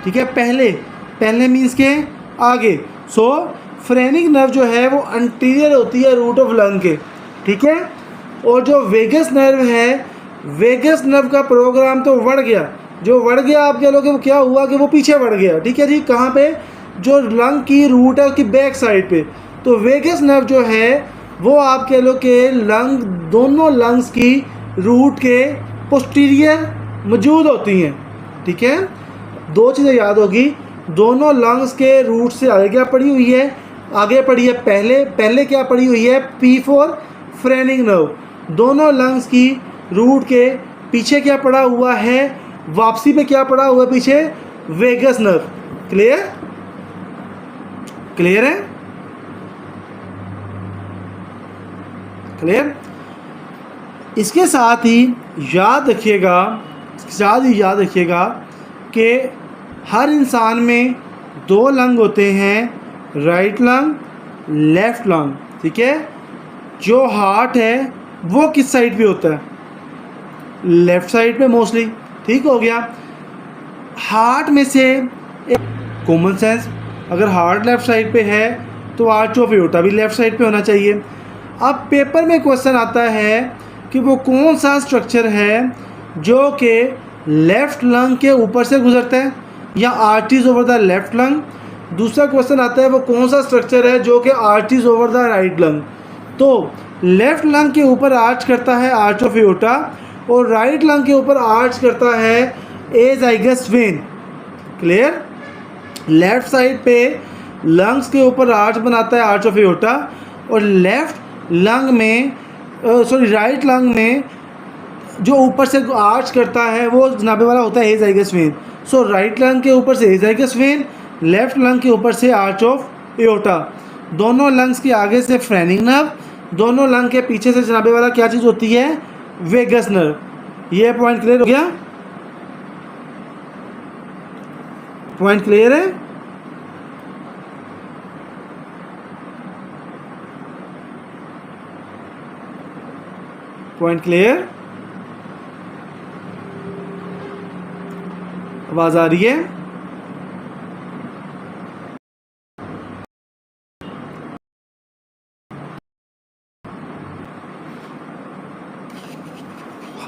ठीक है, पहले, पहले मीन्स के आगे। सो फ्रेनिक नर्व जो है वो अंटीरियर होती है रूट ऑफ लंग के, ठीक है। और जो वेगस नर्व है, वेगस नर्व का प्रोग्राम तो बढ़ गया, जो बढ़ गया आप कह लो कि क्या हुआ कि वो पीछे बढ़ गया, ठीक है जी। कहाँ पे? जो लंग की रूट है उसकी बैक साइड पे। तो वेगस नर्व जो है वो आप कह लो कि लंग, दोनों लंग्स की रूट के पोस्टीरियर मौजूद होती हैं, ठीक है। दो चीज़ें याद होगी, दोनों लंग्स के रूट से आगे क्या पड़ी हुई है? आगे पड़ी है पहले, पहले क्या पड़ी हुई है? P for phrenic nerve. दोनों लंग्स की रूट के पीछे क्या पड़ा हुआ है? वापसी पे क्या पड़ा हुआ है पीछे? Vagus nerve. क्लियर? क्लियर है? क्लियर? इसके साथ ही याद रखिएगा, याद रखिएगा कि हर इंसान में दो लंग होते हैं, राइट लंग, लेफ्ट लंग, ठीक है। जो हार्ट है वो किस साइड पे होता है? लेफ्ट साइड पे मोस्टली, ठीक हो गया। हार्ट में से एक कॉमन सेंस, अगर हार्ट लेफ्ट साइड पे है तो आर्च ऑफ एओर्टा भी लेफ्ट साइड पे होना चाहिए। अब पेपर में क्वेश्चन आता है कि वो कौन सा स्ट्रक्चर है जो कि लेफ्ट लंग के ऊपर से गुजरता है, या arteries over the left lung. दूसरा क्वेश्चन आता है वो कौन सा स्ट्रक्चर है जो कि arteries over the right lung. तो लेफ्ट लंग के ऊपर आर्च करता है आर्च ऑफ एओर्टा, और राइट लंग के ऊपर आर्च करता है azygos when. Clear? Left side पे लंग्स के ऊपर आर्च बनाता है आर्च ऑफ एओर्टा, और लेफ्ट लंग में राइट लंग में जो ऊपर से आर्च करता है वो जनाबे वाला होता है azygos when. So right lung के ऊपर से एजाइगस वेन, लेफ्ट लंग के ऊपर से आर्च ऑफ एओर्टा। दोनों लंग्स के आगे से फ्रेनिक नर्व, दोनों लंग के पीछे से जनाबे वाला क्या चीज़ होती है? Vagus nerve. ये पॉइंट क्लियर हो गया? पॉइंट क्लियर है? Point clear? आवाज़ आ रही है?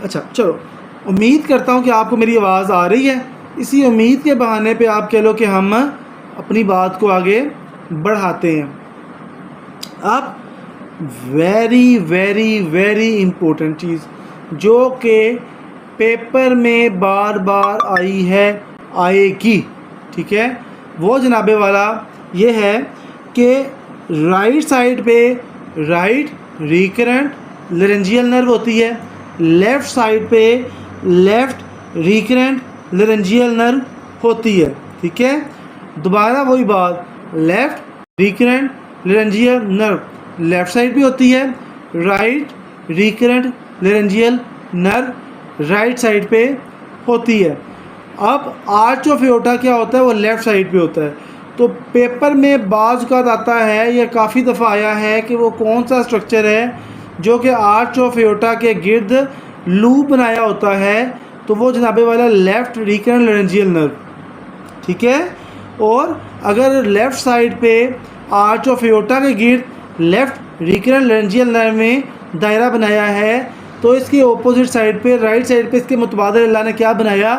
अच्छा चलो, उम्मीद करता हूँ कि आपको मेरी आवाज़ आ रही है। इसी उम्मीद के बहाने पे आप कह लो कि हम अपनी बात को आगे बढ़ाते हैं। अब वेरी वेरी वेरी इम्पोर्टेंट चीज़ जो कि पेपर में बार बार आई है, आएगी, ठीक है, वो जनाबे वाला ये है कि राइट साइड पे राइट रिकरेंट लेरेंजियल नर्व होती है, लेफ़्ट साइड पे लेफ़्ट रिकरेंट लेरेंजियल नर्व होती है, ठीक है। दोबारा वही बात, left recurrent laryngeal nerve left side पे होती है, right recurrent laryngeal nerve right side पे होती है। अब आर्च ऑफ एओर्टा क्या होता है? वो लेफ़्ट साइड पे होता है। तो पेपर में बाज़ का आता है, या काफ़ी दफ़ा आया है कि वो कौन सा स्ट्रक्चर है जो कि आर्च ऑफ एओर्टा के गिर्द लूप बनाया होता है, तो वो जनाबे वाला लेफ़्ट रिकरेंट लैरेंजियल नर्व, ठीक है। और अगर लेफ़्ट साइड पे आर्च ऑफ एओर्टा के गिर्द लेफ़्ट रिकरेंट लैरेंजियल नर्व में दायरा बनाया है, तो इसकी ऑपोजिट साइड पे, राइट साइड पे इसके मुतबादल अल्लाह ने क्या बनाया,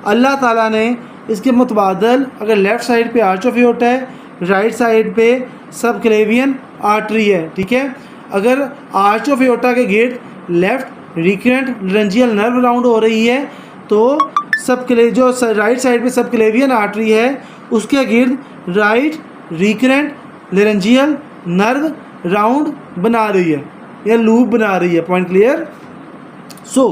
अल्लाह ताला ने इसके मुतबादल, अगर लेफ़्ट साइड पे आर्च ऑफ एओर्टा है, राइट साइड पे सब क्लेवियन आर्टरी है, ठीक है। अगर आर्च ऑफ एओर्टा के गिर्द left recurrent laryngeal nerve round हो रही है, तो जो राइट साइड पे सब क्लेवियन आर्टरी है उसके गिर्द right recurrent laryngeal nerve round बना रही है या लूप बना रही है। Point clear. सो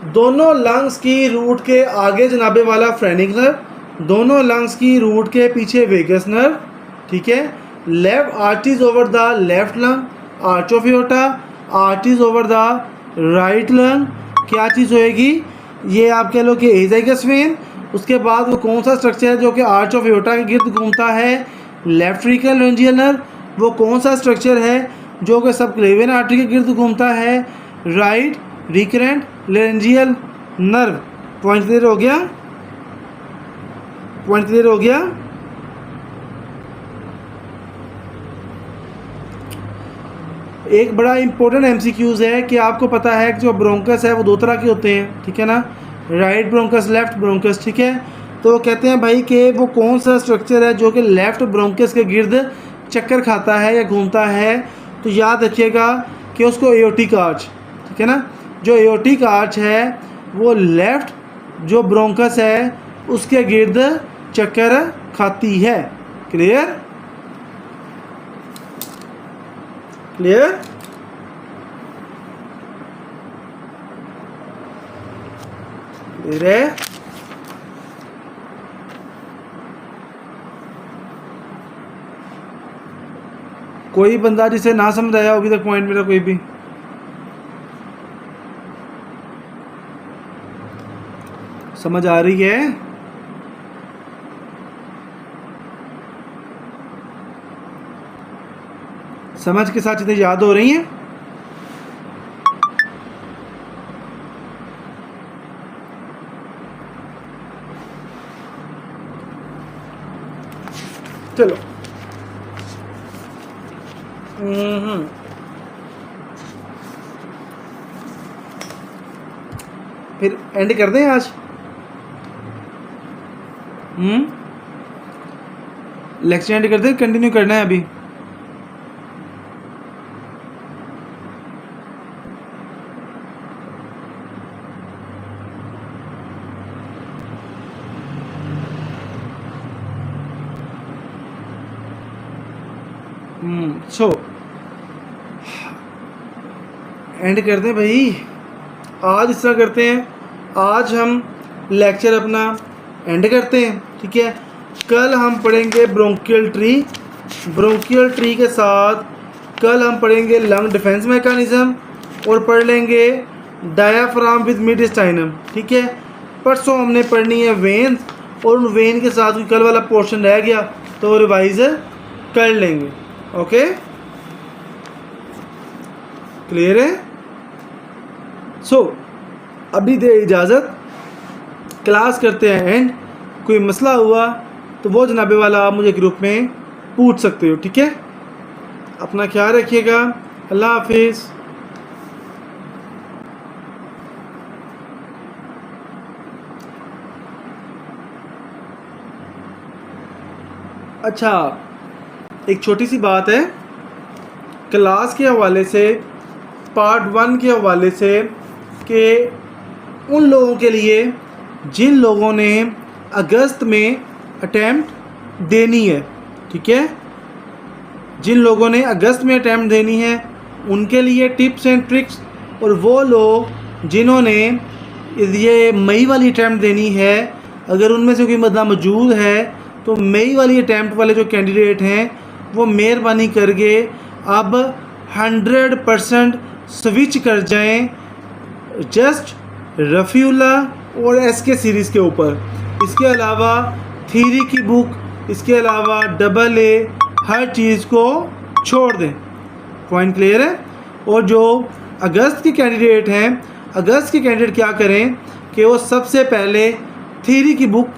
दोनों लंग्स की रूट के आगे जनाबे वाला फ्रेनिक नर्व, दोनों लंग्स की रूट के पीछे वेगस नर्व, ठीक है। Left arteries over the left lung, arch of aorta, arteries over the right lung, क्या चीज़ होएगी, ये आप कह लो कि एजाइगस वेन। उसके बाद वो कौन सा स्ट्रक्चर है जो कि आर्च ऑफ एओर्टा के गिर्द घूमता है, लेफ्ट रिकरेंट लैरेंजियल नर्व। वो कौन सा स्ट्रक्चर है जो कि सब क्लेवियन आर्टरी के गिर्द घूमता है, right recurrent laryngeal nerve. Point clear हो गया, पॉइंट क्लियर हो गया। एक बड़ा इंपॉर्टेंट एमसीक्यूज है कि आपको पता है कि जो ब्रोंकस है वो दो तरह के होते हैं, ठीक है ना, राइट ब्रोंकस, लेफ्ट ब्रोंकस, ठीक है। तो कहते हैं भाई कि वो कौन सा स्ट्रक्चर है जो कि लेफ्ट ब्रोंकस के गिर्द चक्कर खाता है या घूमता है, तो याद रखिएगा कि उसको एओर्टिक आर्च, ठीक है ना। जो एओर्टिक आर्च है वो लेफ्ट जो ब्रोंकस है उसके गिर्द चक्कर खाती है। Clear, clear. क्लियर है। कोई बंदा जिसे ना समझ आया अभी तक पॉइंट मेरा, कोई भी समझ आ रही है? समझ के साथ चीज़ें याद हो रही हैं? चलो, फिर एंड कर दें आज। लेक्चर एंड कर दें, कंटिन्यू करना है अभी? सो एंड कर दें भाई। आज इस तरह करते हैं, आज हम लेक्चर अपना एंड करते हैं, ठीक है। कल हम पढ़ेंगे ब्रोंकियल ट्री, ब्रोंकियल ट्री के साथ कल हम पढ़ेंगे लंग डिफेंस मैकेनिज्म और पढ़ लेंगे डायाफ्राम विद मिड स्टाइनम, ठीक है। परसों हमने पढ़नी है वेन्स, और उन वेन के साथ कल वाला पोर्शन रह गया तो रिवाइज कर लेंगे। ओके, क्लियर है? सो अभी दे इजाज़त, क्लास करते हैं एंड। कोई मसला हुआ तो वो जनाबे वाला आप मुझे ग्रुप में पूछ सकते हो, ठीक है। अपना ख्याल रखिएगा, अल्लाह हाफिज़। अच्छा, एक छोटी सी बात है क्लास के हवाले से, पार्ट 1 के हवाले से, कि उन लोगों के लिए जिन लोगों ने अगस्त में अटैम्प्ट देनी है, ठीक है, जिन लोगों ने अगस्त में अटैम्प्ट देनी है उनके लिए टिप्स एंड ट्रिक्स, और वो लोग जिन्होंने ये मई वाली अटैम्प्ट देनी है, अगर उनमें से कोई बंदा मौजूद है तो मई वाली अटैम्प्ट वाले जो कैंडिडेट हैं वो मेहरबानी करके अब 100% स्विच कर जाएं जस्ट रफ़ीउल्ला और एसके सीरीज़ के ऊपर। इसके अलावा थ्योरी की बुक, इसके अलावा डबल ए, हर चीज़ को छोड़ दें। पॉइंट क्लियर है? और जो अगस्त के कैंडिडेट हैं, अगस्त के कैंडिडेट क्या करें कि वो सबसे पहले थ्योरी की बुक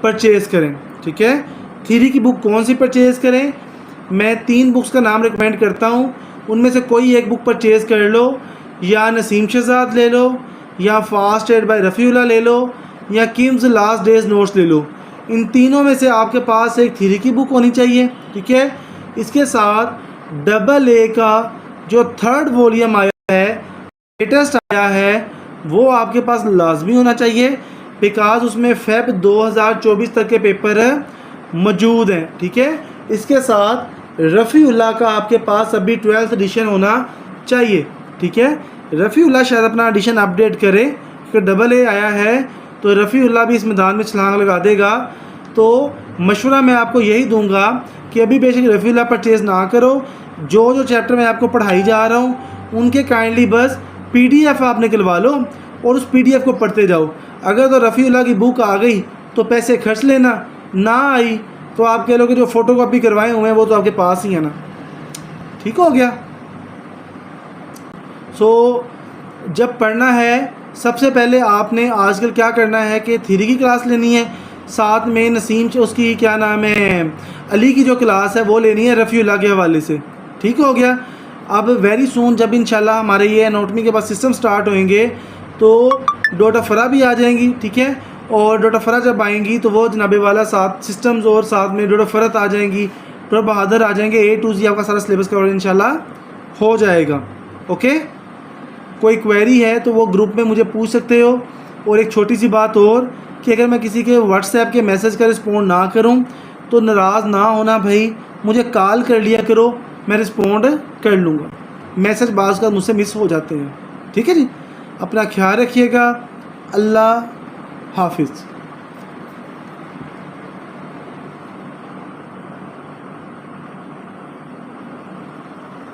परचेज़ करें। ठीक है, थ्योरी की बुक कौन सी परचेज़ करें? मैं 3 बुक्स का नाम रिकमेंड करता हूँ, उनमें से कोई एक बुक परचेज़ कर लो, या नसीम शहजाद ले लो, या फास्ट एड बाय रफ़ीउल्लाह ले लो, या किम्स लास्ट डेज नोट्स ले लो। इन तीनों में से आपके पास एक थ्योरी की बुक होनी चाहिए। ठीक है, इसके साथ AA का जो 3rd वॉल्यूम आया है, लेटेस्ट आया है, वो आपके पास लाजमी होना चाहिए, बिकॉज उसमें फेब 2024 तक के पेपर मौजूद हैं। ठीक है, इसके साथ रफ़ीउल्लाह का आपके पास अभी 12th एडिशन होना चाहिए। ठीक है, रफ़ीउल्लाह शायद अपना एडिशन अपडेट करे, क्योंकि AA आया है तो रफ़ीउल्लाह भी इस मैदान में छलांग लगा देगा। तो मशवरा मैं आपको यही दूंगा कि अभी बेशक रफ़ीउल्लाह परचेज़ ना करो, जो जो चैप्टर मैं आपको पढ़ाई जा रहा हूँ उनके काइंडली बस PDF आप निकलवा लो और उस PDF को पढ़ते जाओ। अगर तो रफ़ीउल्लाह की बुक आ गई तो पैसे खर्च लेना, ना आई तो आप कह लो कि जो फ़ोटो कॉपी करवाए हुए हैं वो तो आपके पास ही है ना। ठीक हो गया। सो जब पढ़ना है, सबसे पहले आपने आजकल क्या करना है कि थ्योरी की क्लास लेनी है, साथ में नसीम उसकी क्या नाम है, अली की जो क्लास है वो लेनी है रफ़ीउल्लाह के हवाले से। ठीक हो गया। अब वेरी सून जब इंशाल्लाह हमारे ये एनाटॉमी के बाद सिस्टम स्टार्ट होंगे तो डॉक्टर फ़रा भी आ जाएंगी। ठीक है, और डॉक्टर फ़रा जब आएंगी तो वो जनाबे वाला साथ सिस्टम्स और साथ में डॉक्टर फ़रत आ जाएंगी, डॉक्टर बहादुर आ जाएंगे, A to Z आपका सारा सिलेबस कवर इंशाल्लाह हो जाएगा। ओके, कोई क्वेरी है तो वो ग्रुप में मुझे पूछ सकते हो। और एक छोटी सी बात और कि अगर मैं किसी के व्हाट्सएप के मैसेज का रिस्पॉन्ड ना करूं तो नाराज़ ना होना भाई, मुझे कॉल कर लिया करो, मैं रिस्पॉन्ड कर लूँगा। मैसेज बाज़ का मुझसे मिस हो जाते हैं। ठीक है जी, अपना ख्याल रखिएगा। अल्लाह हाफिज़।